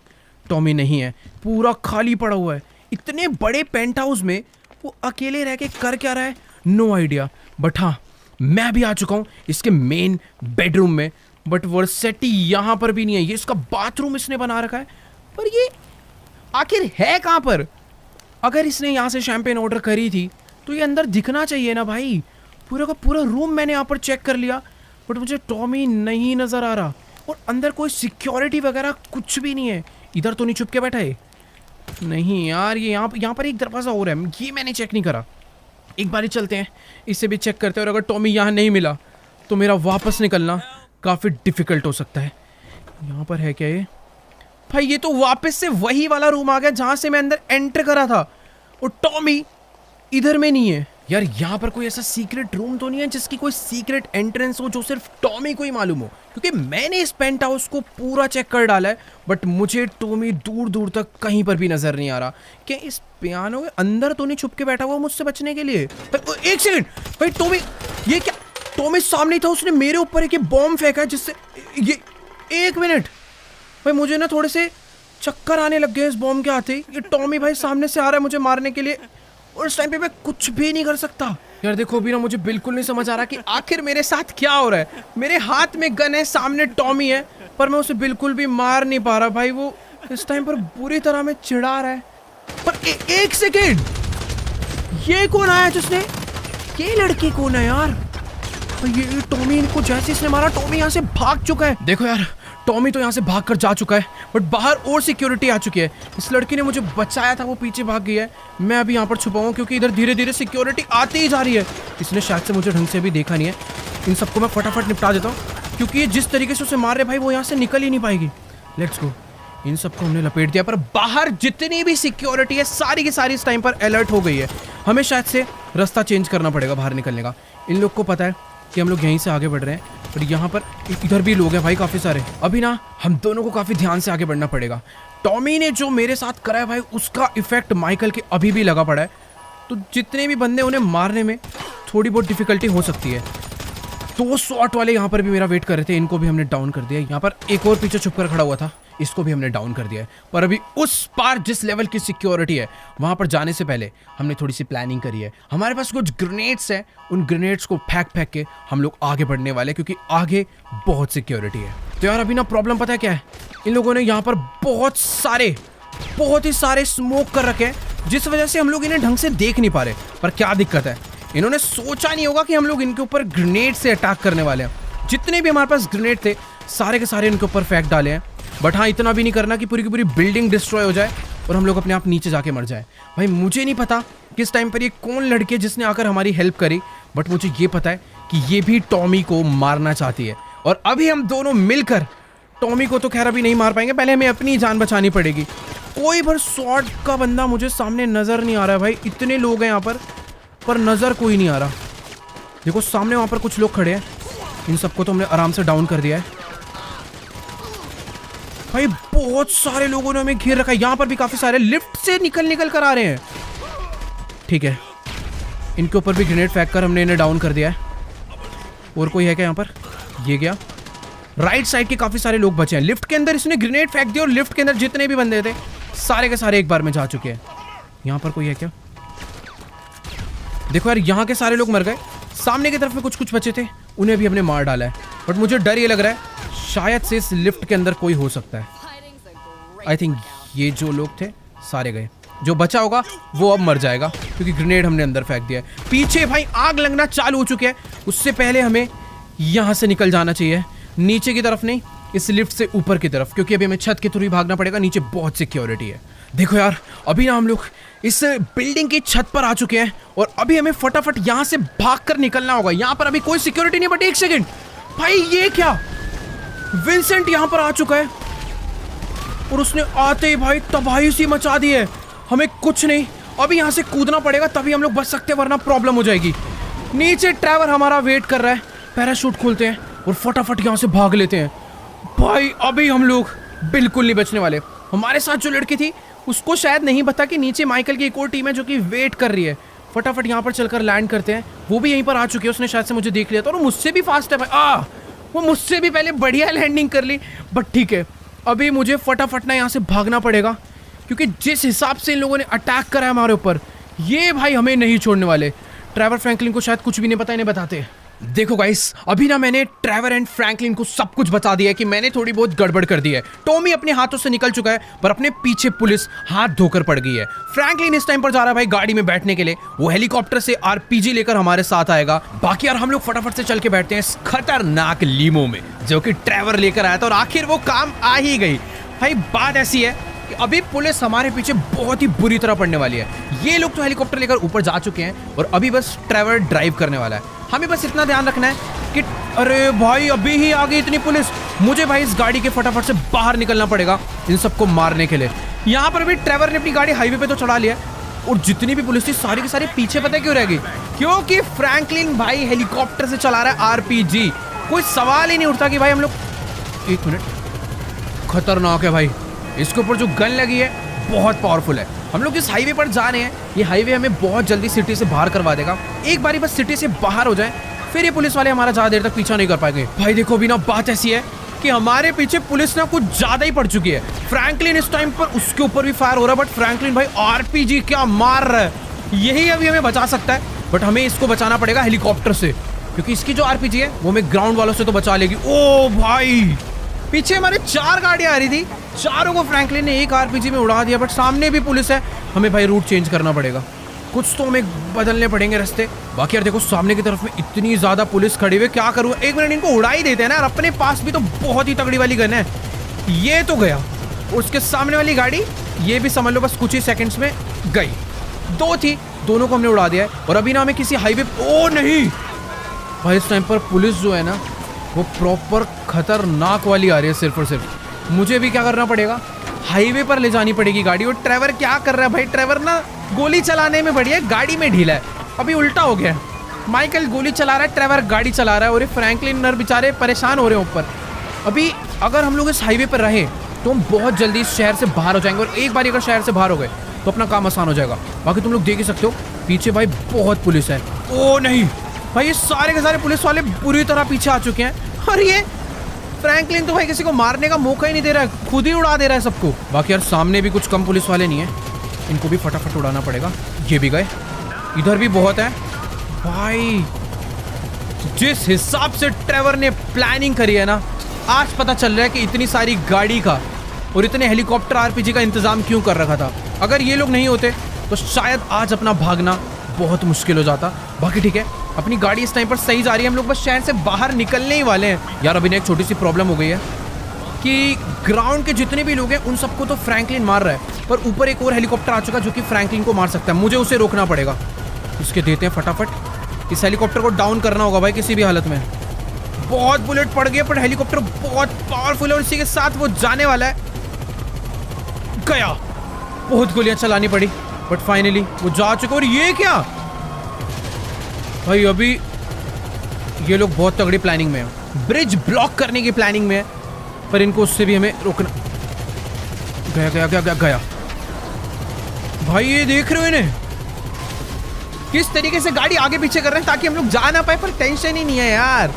टॉमी नहीं है, पूरा खाली पड़ा हुआ है। इतने बड़े पेंट हाउस में वो अकेले रह के कर क्या रहा है, नो आइडिया। बट हाँ, मैं भी आ चुका हूँ इसके मेन बेडरूम में, बट वर्सिटी यहाँ पर भी नहीं है। ये इसका बाथरूम इसने बना रखा है, पर ये आखिर है कहाँ पर? अगर इसने यहाँ से शैंपेन ऑर्डर करी थी तो ये अंदर दिखना चाहिए ना भाई। पूरा का पूरा रूम मैंने यहाँ पर चेक कर लिया, बट मुझे टॉमी नहीं नजर आ रहा और अंदर कोई सिक्योरिटी वगैरह कुछ भी नहीं है। इधर तो नहीं छुप के बैठा है? नहीं यार, ये यहाँ पर एक दरवाजा और है, ये मैंने चेक नहीं करा। एक बार ही चलते हैं, इससे भी चेक करते हैं। और अगर टॉमी यहाँ नहीं मिला तो मेरा वापस निकलना काफ़ी डिफिकल्ट हो सकता है। यहाँ पर है क्या ये? भाई ये तो वापस से वही वाला रूम आ गया जहाँ से मैं अंदर एंटर करा था और टॉमी इधर में नहीं है। यार यहाँ पर कोई ऐसा सीक्रेट रूम तो नहीं है जिसकी कोई सीक्रेट एंट्रेंस हो जो सिर्फ टॉमी को ही मालूम हो? क्योंकि मैंने इस पेंट हाउस को पूरा चेक कर डाला है, बट मुझे टॉमी दूर दूर तक कहीं पर भी नजर नहीं आ रहा। क्या इस पियानो के अंदर तो नहीं छुप के बैठा हुआ मुझसे बचने के लिए? एक सेकंड भाई, टॉमी ये क्या? टॉमी सामने ही था, उसने मेरे ऊपर एक बॉम्ब फेंका जिससे ये, एक मिनट भाई, मुझे ना थोड़े से चक्कर आने लग गए इस बॉम्ब के आते ही। ये टॉमी भाई सामने से आ रहा है मुझे मारने के लिए और इस टाइम पे मैं कुछ भी नहीं कर सकता। यार देखो, अभी ना मुझे बिल्कुल नहीं समझ आ रहा कि आखिर मेरे साथ क्या हो रहा है। मेरे हाथ में गन है, सामने टॉमी है, पर मैं उसे बिल्कुल भी मार नहीं पा रहा। भाई वो इस टाइम पर बुरी तरह में चिढ़ा रहा है। पर एक सेकेंड, ये कौन आया जिसने, ये लड़की कौन है यार? ये टॉमी को जैसे इसने मारा, टॉमी यहाँ से भाग चुका है। देखो यार, टॉमी तो यहाँ से भाग कर जा चुका है, बट बाहर और सिक्योरिटी आ चुकी है। इस लड़की ने मुझे बचाया था, वो पीछे भाग गई है। मैं अभी यहाँ पर छुपा हूँ क्योंकि इधर धीरे धीरे सिक्योरिटी आती ही जा रही है। इसने शायद से मुझे ढंग से भी देखा नहीं है। इन सबको मैं फटाफट निपटा देता हूँ क्योंकि ये जिस तरीके से उसे मार रहे भाई, वो यहाँ से निकल ही नहीं पाएगी। Let's go. इन सबको हमने लपेट दिया, पर बाहर जितनी भी सिक्योरिटी है सारी की सारी इस टाइम पर अलर्ट हो गई है। हमें शायद से रास्ता चेंज करना पड़ेगा बाहर निकलने का। इन लोग को पता है कि हम लोग यहीं से आगे बढ़ रहे हैं, पर यहाँ पर इधर भी लोग हैं भाई काफ़ी सारे। अभी ना हम दोनों को काफ़ी ध्यान से आगे बढ़ना पड़ेगा। टॉमी ने जो मेरे साथ करा है भाई, उसका इफेक्ट माइकल के अभी भी लगा पड़ा है, तो जितने भी बंदे उन्हें मारने में थोड़ी बहुत डिफिकल्टी हो सकती है। तो वो शॉट वाले यहाँ पर भी मेरा वेट कर रहे थे, इनको भी हमने डाउन कर दिया। यहाँ पर एक और पीछे छुप कर खड़ा हुआ था, इसको भी हमने डाउन कर दिया है। पर अभी उस पार जिस लेवल की सिक्योरिटी है वहां पर जाने से पहले हमने थोड़ी सी प्लानिंग करी है। हमारे पास कुछ ग्रेनेड्स हैं, उन ग्रेनेड्स को फेंक के हम लोग आगे बढ़ने वाले हैं क्योंकि आगे बहुत सिक्योरिटी है। तो यार अभी ना प्रॉब्लम पता है क्या है, इन लोगों ने यहाँ पर बहुत ही सारे स्मोक कर रखे हैं जिस वजह से हम लोग इन्हें ढंग से देख नहीं पा रहे। पर क्या दिक्कत है, इन्होंने सोचा नहीं होगा कि हम लोग इनके ऊपर ग्रेनेड से अटैक करने वाले हैं। जितने भी हमारे पास ग्रेनेड थे सारे के सारे इनके ऊपर फेंक डाले हैं। बट हाँ, इतना भी नहीं करना कि पूरी की पूरी बिल्डिंग डिस्ट्रॉय हो जाए और हम लोग अपने आप नीचे जाके मर जाए। भाई मुझे नहीं पता किस टाइम पर ये कौन लड़की है जिसने आकर हमारी हेल्प करी, बट मुझे ये पता है कि ये भी टॉमी को मारना चाहती है। और अभी हम दोनों मिलकर टॉमी को तो खैर अभी नहीं मार पाएंगे, पहले हमें अपनी जान बचानी पड़ेगी। कोई भर स्वॉर्ड का बंदा मुझे सामने नजर नहीं आ रहा है भाई, इतने लोग हैं यहाँ पर नजर कोई नहीं आ रहा। देखो सामने वहां पर कुछ लोग खड़े हैं, इन सबको तो हमने आराम से डाउन कर दिया है। भाई बहुत सारे लोगों ने हमें घेर रखा है, यहाँ पर भी काफी सारे लिफ्ट से निकल कर आ रहे हैं। ठीक है, इनके ऊपर भी ग्रेनेड फेंक कर हमने इन्हें डाउन कर दिया है। और कोई है क्या यहाँ पर? ये गया। राइट साइड के काफी सारे लोग बचे हैं। लिफ्ट के अंदर इसने ग्रेनेड फेंक दिया और लिफ्ट के अंदर जितने भी बंदे थे सारे के सारे एक बार में जा चुके हैं। यहाँ पर कोई है क्या? देखो यार, यहाँ के सारे लोग मर गए। सामने की तरफ में कुछ बचे थे, उन्हें भी हमने मार डाला है। बट मुझे डर ये लग रहा है शायद से इस लिफ्ट के अंदर कोई हो सकता है। आई थिंक ये जो लोग थे सारे गए, जो बचा होगा वो अब मर जाएगा क्योंकि ग्रेनेड हमने अंदर फेंक दिया है। पीछे भाई आग लगना चालू हो चुके हैं, उससे पहले हमें यहाँ से निकल जाना चाहिए, नीचे की तरफ नहीं, इस लिफ्ट से ऊपर की तरफ, क्योंकि अभी हमें छत के थ्रू ही भागना पड़ेगा। नीचे बहुत सिक्योरिटी है। देखो यार, अभी ना हम लोग इस बिल्डिंग की छत पर आ चुके हैं और अभी हमें फटाफट यहाँ से भागकर निकलना होगा। यहाँ पर अभी कोई सिक्योरिटी नहीं, बट एक सेकंड भाई, ये क्या? विंसेंट यहाँ पर आ चुका है और उसने आते ही भाई तबाही सी मचा दी है। हमें कुछ नहीं, अभी यहाँ से कूदना पड़ेगा तभी हम लोग बच सकते हैं, वरना प्रॉब्लम हो जाएगी। नीचे ट्रेवर हमारा वेट कर रहा है, पैराशूट खोलते हैं और फटाफट यहाँ से भाग लेते हैं। भाई अभी हम लोग बिल्कुल नहीं बचने वाले। हमारे साथ जो लड़की थी उसको शायद नहीं पता कि नीचे माइकल की एक और टीम है जो कि वेट कर रही है। फटाफट यहाँ पर चलकर लैंड करते हैं। वो भी यहीं पर आ चुकी है, उसने शायद से मुझे देख लिया था और मुझसे भी फास्ट है भाई। वो मुझसे भी पहले बढ़िया लैंडिंग कर ली। बट ठीक है, अभी मुझे फटाफट ना यहाँ से भागना पड़ेगा क्योंकि जिस हिसाब से इन लोगों ने अटैक करा है हमारे ऊपर, ये भाई हमें नहीं छोड़ने वाले। ट्रेवर फ्रैंकलिन को शायद कुछ भी नहीं पता, इन्हें बताते। देखो गाइस, अभी ना मैंने ट्रेवर एंड फ्रैंकलिन को सब कुछ बता दिया है कि मैंने थोड़ी बहुत गड़बड़ कर दी है। टॉमी अपने हाथों से निकल चुका है, पर अपने पीछे पुलिस हाथ धोकर पड़ गई है। फ्रैंकलिन इस टाइम पर जा रहा है भाई गाड़ी में बैठने के लिए, वो हेलीकॉप्टर से आरपीजी लेकर हमारे साथ आएगा। बाकी यार हम लोग फटाफट से चल के बैठते हैं इस खतरनाक लीमो में जो कि ट्रेवर लेकर आया था और आखिर वो काम आ ही गई। भाई बात ऐसी है कि अभी पुलिस हमारे पीछे बहुत ही बुरी तरह पड़ने वाली है। ये लोग तो हेलीकॉप्टर लेकर ऊपर जा चुके हैं और अभी बस ट्रेवर ड्राइव करने वाला है। हमें बस इतना ध्यान रखना है कि अरे भाई अभी ही आ गई इतनी पुलिस। मुझे भाई इस गाड़ी के फटाफट से बाहर निकलना पड़ेगा इन सबको मारने के लिए। यहाँ पर भी ट्रेवर ने अपनी गाड़ी हाईवे पे तो चढ़ा लिया और जितनी भी पुलिस थी सारी की सारी पीछे पता क्यों रह गई? क्योंकि फ्रैंकलिन भाई हेलीकॉप्टर से चला रहा है आरपीजी। कोई सवाल ही नहीं उठता कि भाई हम लोग, एक मिनट, खतरनाक है भाई, इसके ऊपर जो गन लगी है बहुत पावरफुल है। हम लोग इस हाईवे पर जा रहे हैं, ये हाईवे हमें बहुत जल्दी सिटी से बाहर करवा देगा। एक बारी बस सिटी से बाहर हो जाए फिर ये पुलिस वाले हमारा ज्यादा देर तक पीछा नहीं कर पाएंगे। भाई देखो अभी ना बात ऐसी है कि हमारे पीछे पुलिस ना कुछ ज्यादा ही पड़ चुकी है। फ्रैंकलिन इस टाइम पर उसके ऊपर भी फायर हो रहा है, बट फ्रैंकलिन भाई आरपीजी क्या मार रहा है, यही अभी हमें बचा सकता है। बट हमें इसको बचाना पड़ेगा हेलीकॉप्टर से, क्योंकि इसकी जो आरपीजी है वो हमें ग्राउंड वालों से तो बचा लेगी। ओ भाई, पीछे हमारे 4 गाड़ियां आ रही थी, चारों को फ्रैंकलिन ने एक आरपीजी में उड़ा दिया। बट सामने भी पुलिस है, हमें भाई रूट चेंज करना पड़ेगा, कुछ तो हमें बदलने पड़ेंगे रास्ते। बाकी यार देखो सामने की तरफ में इतनी ज्यादा पुलिस खड़ी हुई, क्या करूँ? एक मिनट, इनको उड़ा ही देते हैं ना यार, अपने पास भी तो बहुत ही तगड़ी वाली गन है। ये तो गया, उसके सामने वाली गाड़ी ये भी समझ लो बस कुछ ही सेकंड्स में गई। 2 थी, दोनों को हमने उड़ा दिया है। और अभी ना हमें किसी हाईवे, ओ नहीं भाई, इस टाइम पर पुलिस जो है ना वो प्रॉपर खतरनाक वाली आ रही है। सिर्फ और सिर्फ मुझे भी क्या करना पड़ेगा, हाईवे पर ले जानी पड़ेगी गाड़ी। और ट्रेवर क्या कर रहा है भाई, ट्रेवर ना गोली चलाने में बढ़िया, गाड़ी में ढीला है। अभी उल्टा हो गया, माइकल गोली चला रहा है, ट्रेवर गाड़ी चला रहा है और ये फ्रैंकलिन नर बेचारे परेशान हो रहे हैं ऊपर। अभी अगर हम लोग इस हाईवे पर रहे तो हम बहुत जल्दी इस शहर से बाहर हो जाएंगे, और एक बार अगर शहर से बाहर हो गए तो अपना काम आसान हो जाएगा। बाकी तुम लोग देख ही सकते हो पीछे भाई बहुत पुलिस है। ओ नहीं भाई, ये सारे के सारे पुलिस वाले पूरी तरह पीछे आ चुके हैं। और ये फ्रैंकलिन तो भाई किसी को मारने का मौका ही नहीं दे रहा है, खुद ही उड़ा दे रहा है सबको। बाकी यार सामने भी कुछ कम पुलिस वाले नहीं है, इनको भी फटाफट उड़ाना पड़ेगा। ये भी गए, इधर भी बहुत है भाई। जिस हिसाब से ट्रेवर ने प्लानिंग करी है ना, आज पता चल रहा है कि इतनी सारी गाड़ी का और इतने हेलीकॉप्टर आरपीजी का इंतजाम क्यों कर रखा था। अगर ये लोग नहीं होते तो शायद आज अपना भागना बहुत मुश्किल हो जाता। बाकी ठीक है, अपनी गाड़ी इस टाइम पर सही जा रही है, हम लोग बस शहर से बाहर निकलने ही वाले हैं। यार अभी ना एक छोटी सी प्रॉब्लम हो गई है कि ग्राउंड के जितने भी लोग हैं उन सबको तो फ्रैंकलिन मार रहा है, पर ऊपर एक और हेलीकॉप्टर आ चुका जो कि फ्रैंकलिन को मार सकता है। मुझे उसे रोकना पड़ेगा। उसके देते हैं फटाफट, इस हेलीकॉप्टर को डाउन करना होगा भाई किसी भी हालत में। बहुत बुलेट पड़ गए पर हेलीकॉप्टर बहुत पावरफुल है और इसी के साथ वो जाने वाला है। गया, बहुत गोलियां चलानी पड़ी बट फाइनली वो जा चुका। और ये क्या भाई, अभी ये लोग बहुत तगड़ी प्लानिंग में है, ब्रिज ब्लॉक करने की प्लानिंग में है, पर इनको उससे भी हमें रोकना। गया गया गया गया गया भाई, ये देख रहे हो इन्हें किस तरीके से गाड़ी आगे पीछे कर रहे हैं ताकि हम लोग जा ना पाए, पर टेंशन ही नहीं है यार।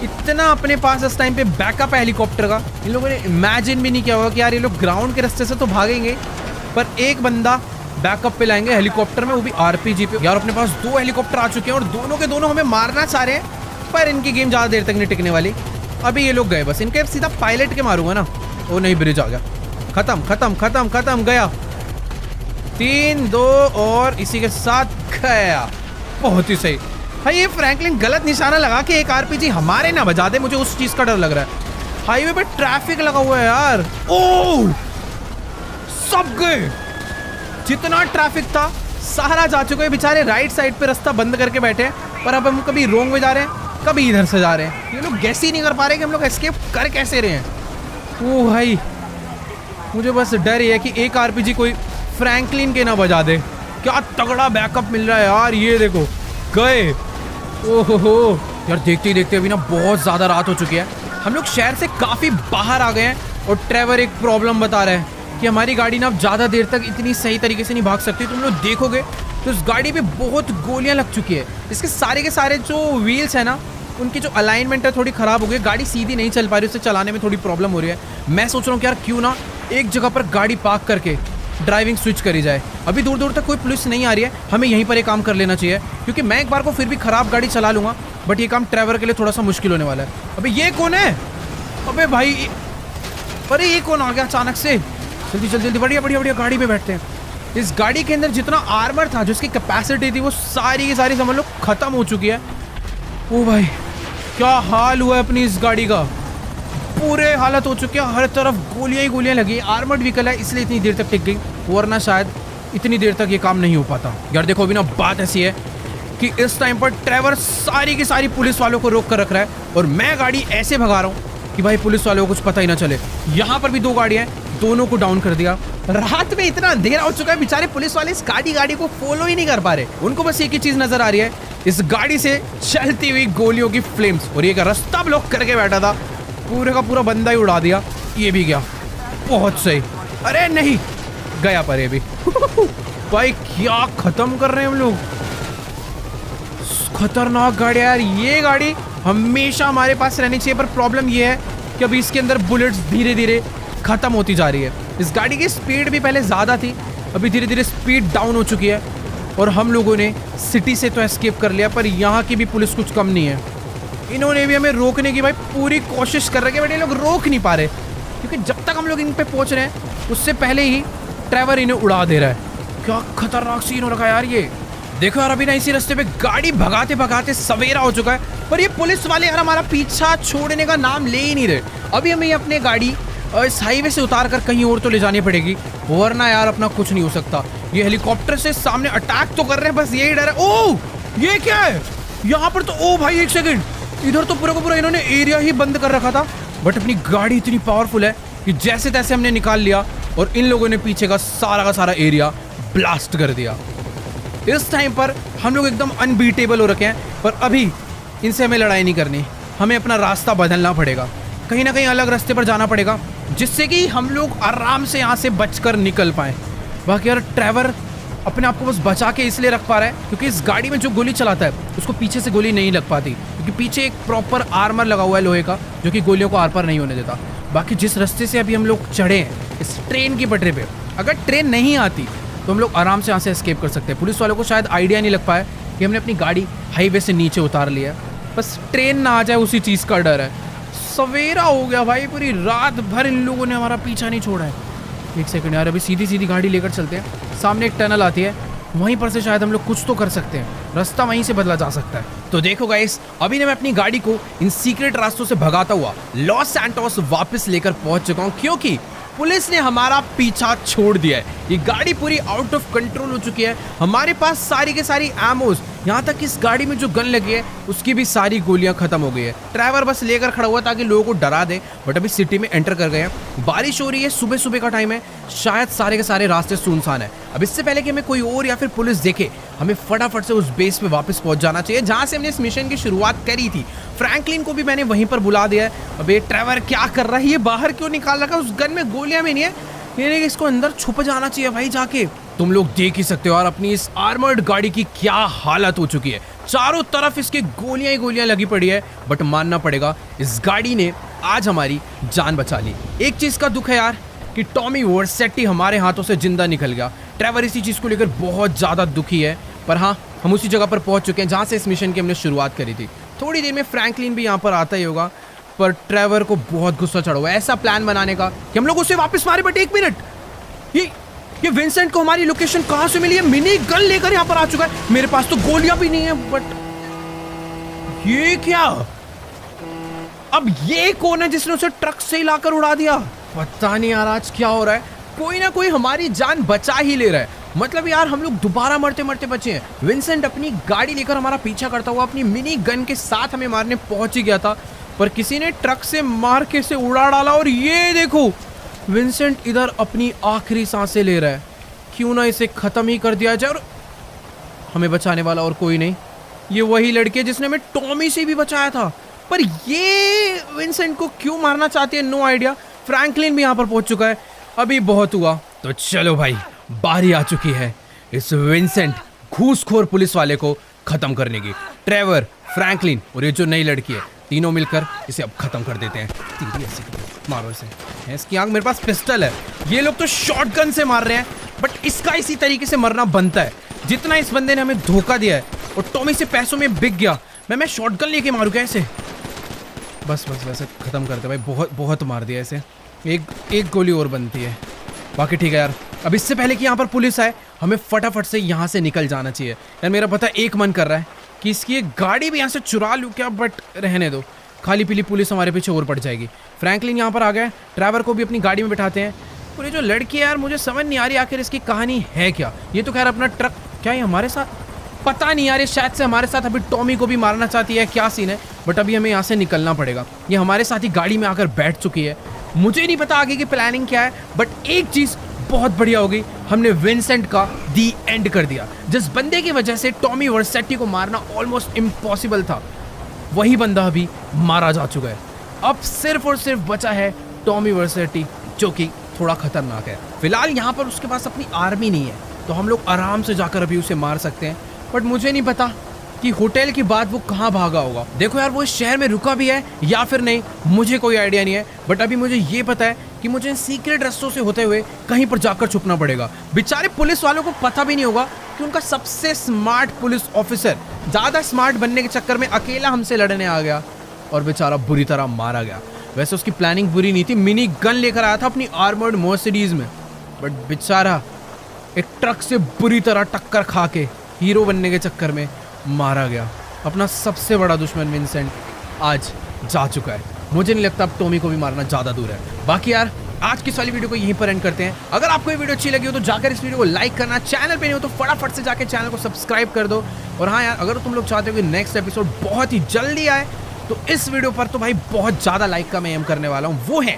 इतना अपने पास इस टाइम पे बैकअप है हेलीकॉप्टर का। इन लोगों ने इमेजिन भी नहीं किया होगा कि यार ये लोग ग्राउंड के रास्ते से तो भागेंगे पर एक बंदा बैकअप पे लाएंगे हेलीकॉप्टर में, वो भी आरपीजी पे। यार अपने पास 2 हेलीकॉप्टर आ चुके हैं और दोनों के दोनों हमें मारना चाह रहे हैं, पर इनकी गेम ज्यादा देर तक नहीं टिकने वाली। अभी ये लोग गए, बस इनके सीधा पायलट के मारूंगा ना। वो नहीं, ब्रिज आ गया, खत्म खत्म खत्म खत्म, गया 3-2 और इसी के साथ गया। बहुत ही सही भाई। ये फ्रैंकलिन गलत निशाना लगा के एक आरपीजी हमारे ना बजा दे, मुझे उस चीज का डर लग रहा है। हाईवे पे ट्रैफिक लगा हुआ है यार। ओह, सब गए, जितना ट्रैफिक था सारा जा चुका है। बेचारे राइट साइड पे रास्ता बंद करके बैठे हैं, पर अब हम कभी रोंग में जा रहे हैं कभी इधर से जा रहे हैं। ये लोग गैस ही नहीं कर पा रहे कि हम लोग एस्केप कर कैसे रहे हैं। ओ भाई, मुझे बस डर ये है कि एक आरपीजी कोई फ्रैंकलिन के ना बजा दे। क्या तगड़ा बैकअप मिल रहा है यार, ये देखो गए। ओहो यार, देखते ही देखते अभी ना बहुत ज़्यादा रात हो चुकी है, हम लोग शहर से काफ़ी बाहर आ गए हैं। और ट्रेवर एक प्रॉब्लम बता रहा है कि हमारी गाड़ी ना अब ज़्यादा देर तक इतनी सही तरीके से नहीं भाग सकती। तुम लोग देखोगे तो इस गाड़ी पे बहुत गोलियां लग चुकी है। इसके सारे के सारे जो व्हील्स है ना, उनकी जो अलाइनमेंट है थोड़ी ख़राब हो गई, गाड़ी सीधी नहीं चल पा रही, उसे चलाने में थोड़ी प्रॉब्लम हो रही है। मैं सोच रहा हूँ कि यार क्यों ना एक जगह पर गाड़ी पार्क करके ड्राइविंग स्विच करी जाए। अभी दूर दूर तक कोई पुलिस नहीं आ रही है, हमें यहीं पर एक काम कर लेना चाहिए, क्योंकि मैं एक बार को फिर भी ख़राब गाड़ी चला लूँगा, बट ये काम ट्रेवर के लिए थोड़ा सा मुश्किल होने वाला है। अबे ये कौन है? अबे भाई, अरे ये कौन आ गया अचानक से? जल्दी जल्दी जल्दी, बढ़िया बढ़िया बढ़िया, गाड़ी में बैठते हैं। इस गाड़ी के अंदर जितना आर्मर था, जिसकी कैपेसिटी थी, वो सारी की सारी समझ लो खत्म हो चुकी है। ओ भाई, क्या हाल हुआ है अपनी इस गाड़ी का, पूरे हालत हो चुके हैं, हर तरफ गोलियां ही गोलियां लगी। आर्मर्ड व्हीकल है इसलिए इतनी देर तक टिक गई, वरना शायद इतनी देर तक ये काम नहीं हो पाता। यार देखो अभी ना बात ऐसी है कि इस टाइम पर ट्रेवर सारी की सारी पुलिस वालों को रोक कर रख रहा है, और मैं गाड़ी ऐसे भगा रहा हूँ कि भाई पुलिस वालों को कुछ पता ही ना चले। यहाँ पर भी 2 गाड़ियाँ हैं, दोनों को डाउन कर दिया। रात में इतना अंधेरा हो चुका है, बेचारे पुलिस वाले इस गाड़ी को फॉलो ही नहीं कर पा रहे। उनको बस एक ही चीज नजर आ रही है, इस गाड़ी से चलती हुई गोलियों की फ्लेम्स। और ये का रास्ता ब्लॉक करके बैठा था, पूरे का पूरा बंदा ही उड़ा दिया। ये भी गया, बहुत सही। अरे नहीं, गया पर ये भी। भाई क्या खत्म कर रहे हैं हम लोग, खतरनाक गाड़ी यार। ये गाड़ी हमेशा हमारे पास रहनी चाहिए, पर प्रॉब्लम ये है कि अभी इसके अंदर बुलेट्स धीरे धीरे खत्म होती जा रही है। इस गाड़ी की स्पीड भी पहले ज़्यादा थी, अभी धीरे धीरे स्पीड डाउन हो चुकी है। और हम लोगों ने सिटी से तो एस्केप कर लिया, पर यहाँ की भी पुलिस कुछ कम नहीं है। इन्होंने भी हमें रोकने की भाई पूरी कोशिश कर रहे हैं, बट ये लोग रोक नहीं पा रहे, क्योंकि जब तक हम लोग इन पे पहुँच रहे हैं उससे पहले ही ट्रेवर इन्हें उड़ा दे रहा है। क्या खतरनाक सीन हो रखा है यार ये। देखो यार, अभी ना इसी रास्ते पे गाड़ी भगाते भगाते सवेरा हो चुका है, पर ये पुलिस वाले यार हमारा पीछा छोड़ने का नाम ले ही नहीं रहे। अभी हमें अपनी गाड़ी इस हाईवे से उतार कर कहीं और तो ले जानी पड़ेगी, वरना यार अपना कुछ नहीं हो सकता। ये हेलीकॉप्टर से सामने अटैक तो कर रहे हैं, बस यही डर है। ओह ये क्या है यहाँ पर? तो ओ भाई एक सेकंड, इधर तो पूरा का पूरा इन्होंने एरिया ही बंद कर रखा था, बट अपनी गाड़ी इतनी पावरफुल है कि जैसे तैसे हमने निकाल लिया, और इन लोगों ने पीछे का सारा एरिया ब्लास्ट कर दिया। इस टाइम पर हम लोग एकदम अनबीटेबल हो रखे हैं, पर अभी इनसे हमें लड़ाई नहीं करनी, हमें अपना रास्ता बदलना पड़ेगा, कहीं ना कहीं अलग रास्ते पर जाना पड़ेगा, जिससे कि हम लोग आराम से यहाँ से बचकर निकल पाएँ। बाकी यार ट्रेवर अपने आप को बस बचा के इसलिए रख पा रहा है क्योंकि इस गाड़ी में जो गोली चलाता है उसको पीछे से गोली नहीं लग पाती, क्योंकि पीछे एक प्रॉपर आर्मर लगा हुआ है लोहे का, जो कि गोलियों को आर पार नहीं होने देता। बाकी जिस रास्ते से अभी हम लोग चढ़े हैं इस ट्रेन की पटरी पे, अगर ट्रेन नहीं आती तो हम लोग आराम से यहाँ से एस्केप कर सकते हैं। पुलिस वालों को शायद आइडिया नहीं लग पाया कि हमने अपनी गाड़ी हाईवे से नीचे उतार लिया, बस ट्रेन ना आ जाए उसी चीज़ का डर है। सवेरा हो गया भाई, पूरी रात भर इन लोगों ने हमारा पीछा नहीं छोड़ा है। एक सेकंड यार, अभी सीधी सीधी गाड़ी लेकर चलते हैं। सामने एक टनल आती है, वहीं पर से शायद हम लोग कुछ तो कर सकते हैं, रास्ता वहीं से बदला जा सकता है। तो देखो गाइस, अभी मैं अपनी गाड़ी को इन सीक्रेट रास्तों से भगाता हुआ लॉस सैंटोस वापस लेकर पहुंच चुका हूं, क्योंकि पुलिस ने हमारा पीछा छोड़ दिया है। ये गाड़ी पूरी आउट ऑफ कंट्रोल हो चुकी है। हमारे पास सारी के सारी एमोज, यहाँ तक इस गाड़ी में जो गन लगी है उसकी भी सारी गोलियां खत्म हो गई है। ड्राइवर बस लेकर खड़ा हुआ ताकि लोगों को डरा दे, बट अभी सिटी में एंटर कर गए हैं। बारिश हो रही है, सुबह सुबह का टाइम है, शायद सारे के सारे रास्ते सुनसान है। अब इससे पहले कि हमें कोई और या फिर पुलिस देखे, हमें फटाफट से उस बेस पे वापस पहुंच जाना चाहिए जहां से हमने इस मिशन की शुरुआत करी थी। फ्रैंकलिन को भी मैंने वहीं पर बुला दिया है। अब ये ड्राइवर क्या कर रहा है, ये बाहर क्यों निकाल रखा है? उस गन में गोलियां भी नहीं है, यानी कि इसको अंदर छुप जाना चाहिए भाई जाके। तुम लोग देख ही सकते हो यार अपनी इस आर्मर्ड गाड़ी की क्या हालत हो चुकी है। चारों तरफ इसके गोलियां ही गोलियां लगी पड़ी है, बट मानना पड़ेगा इस गाड़ी ने आज हमारी जान बचा ली। एक चीज का दुख है यार कि टॉमी वर्सेटी हमारे हाथों से जिंदा निकल गया। ट्रेवर इसी चीज को लेकर बहुत ज्यादा दुखी है, पर हाँ, हम उसी जगह पर पहुंच चुके हैं जहां से इस मिशन की हमने शुरुआत करी थी। थोड़ी देर में फ्रैंकलिन भी यहाँ पर आता ही होगा, पर ट्रेवर को बहुत गुस्सा चढ़ा हुआ है ऐसा प्लान बनाने का कि हम लोग उसे वापस मारे। बट एक मिनट, ये विंसेंट को हमारी लोकेशन कहां से मिली है? मिनी गन लेकर यहाँ पर आ चुका है। मेरे पास तो गोलियां भी नहीं है, बट ये क्या? अब ये कौन है जिसने उसे ट्रक से लाकर उड़ा दिया? पता नहीं यार आज क्या हो रहा है। कोई ना कोई हमारी जान बचा ही ले रहा है। मतलब यार हम लोग दोबारा मरते मरते बचे हैं। विंसेंट अपनी गाड़ी लेकर हमारा पीछा करता हुआ अपनी मिनी गन के साथ हमें मारने पहुंच ही गया था, पर किसी ने ट्रक से मार के इसे उड़ा डाला। और ये देखो, विंसेंट इधर अपनी आखिरी सांसें ले रहा है। क्यों ना इसे खत्म ही कर दिया जाए। और हमें बचाने वाला और कोई नहीं, ये वही लड़की है जिसने हमें टॉमी से भी बचाया था। पर ये विंसेंट को क्यों मारना चाहती है, नो आइडिया। फ्रैंकलिन भी यहाँ पर पहुंच चुका है। अभी बहुत हुआ, तो चलो भाई, बारी आ चुकी है इस विंसेंट घूसखोर पुलिस वाले को खत्म करने की। ट्रेवर, फ्रैंकलिन और ये जो नई लड़की है, तीनों मिलकर इसे अब खत्म कर देते हैं। मारो इसे। इसकी आंख, मेरे पास पिस्टल है। ये लोग तो शॉटगन से मार रहे हैं, बट इसका इसी तरीके से मरना बनता है। जितना इस बंदे ने हमें धोखा दिया है और टॉमी से पैसों में बिक गया, मैं शॉटगन लेके मारूं क्या इसे? बस वैसे खत्म करते भाई, बहुत मार दिया इसे। एक गोली और बनती है, बाकी ठीक है यार। अब इससे पहले कि यहाँ पर पुलिस आए, हमें फटाफट से यहाँ से निकल जाना चाहिए। यार मेरा पता एक मन कर रहा है कि इसकी एक गाड़ी भी यहाँ से चुरा लूँ क्या, बट रहने दो, खाली पीली पुलिस हमारे पीछे और पड़ जाएगी। फ्रैंकलिन यहाँ पर आ गए, ड्राइवर को भी अपनी गाड़ी में बिठाते हैं। और ये जो लड़की है यार, मुझे समझ नहीं आ रही आखिर इसकी कहानी है क्या। ये तो खैर अपना ट्रक, क्या ये हमारे साथ, पता नहीं यार, ये शायद से हमारे साथ अभी टॉमी को भी मारना चाहती है, क्या सीन है। बट अभी हमें यहाँ से निकलना पड़ेगा। ये हमारे साथ ही गाड़ी में आकर बैठ चुकी है। मुझे नहीं पता आगे की प्लानिंग क्या है, बट एक चीज़ बहुत बढ़िया हो गई, हमने विंसेंट का दी एंड कर दिया। जिस बंदे की वजह से टॉमी वर्सेटी को मारना ऑलमोस्ट इम्पॉसिबल था, वही बंदा अभी मारा जा चुका है। अब सिर्फ और सिर्फ बचा है टॉमी वर्सेटी, जो कि थोड़ा खतरनाक है। फिलहाल यहाँ पर उसके पास अपनी आर्मी नहीं है, तो हम लोग आराम से जाकर अभी उसे मार सकते हैं। बट मुझे नहीं पता कि होटल के बाद वो कहाँ भागा होगा। देखो यार, वो इस शहर में रुका भी है या फिर नहीं, मुझे कोई आइडिया नहीं है। बट अभी मुझे ये पता है कि मुझे सीक्रेट रास्तों से होते हुए कहीं पर जाकर छुपना पड़ेगा। बेचारे पुलिस वालों को पता भी नहीं होगा कि उनका सबसे स्मार्ट पुलिस ऑफिसर ज़्यादा स्मार्ट बनने के चक्कर में अकेला हमसे लड़ने आ गया और बेचारा बुरी तरह मारा गया। वैसे उसकी प्लानिंग बुरी नहीं थी, मिनी गन लेकर आया था अपनी आर्मर्ड मर्सिडीज में, बट बेचारा एक ट्रक से बुरी तरह टक्कर खा के हीरो बनने के चक्कर में मारा गया। अपना सबसे बड़ा दुश्मन विंसेंट आज जा चुका है। मुझे नहीं लगता अब टॉमी को भी मारना ज़्यादा दूर है। बाकी यार, आज की वाली वीडियो को यहीं पर एंड करते हैं। अगर आपको ये वीडियो अच्छी लगी हो तो जाकर इस वीडियो को लाइक करना, चैनल पे नहीं हो तो फटाफट से जाकर चैनल को सब्सक्राइब कर दो। और हाँ यार, अगर तुम लोग चाहते हो कि नेक्स्ट एपिसोड बहुत ही जल्दी आए, तो इस वीडियो पर तो भाई बहुत ज़्यादा लाइक का मैं एम करने वाला हूँ। वो है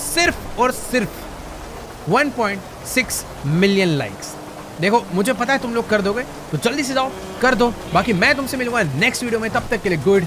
सिर्फ और सिर्फ 1.6 मिलियन लाइक्स। देखो, मुझे पता है तुम लोग कर दोगे, तो जल्दी से जाओ कर दो। बाकी मैं तुमसे मिलूंगा नेक्स्ट वीडियो में, तब तक के लिए गुड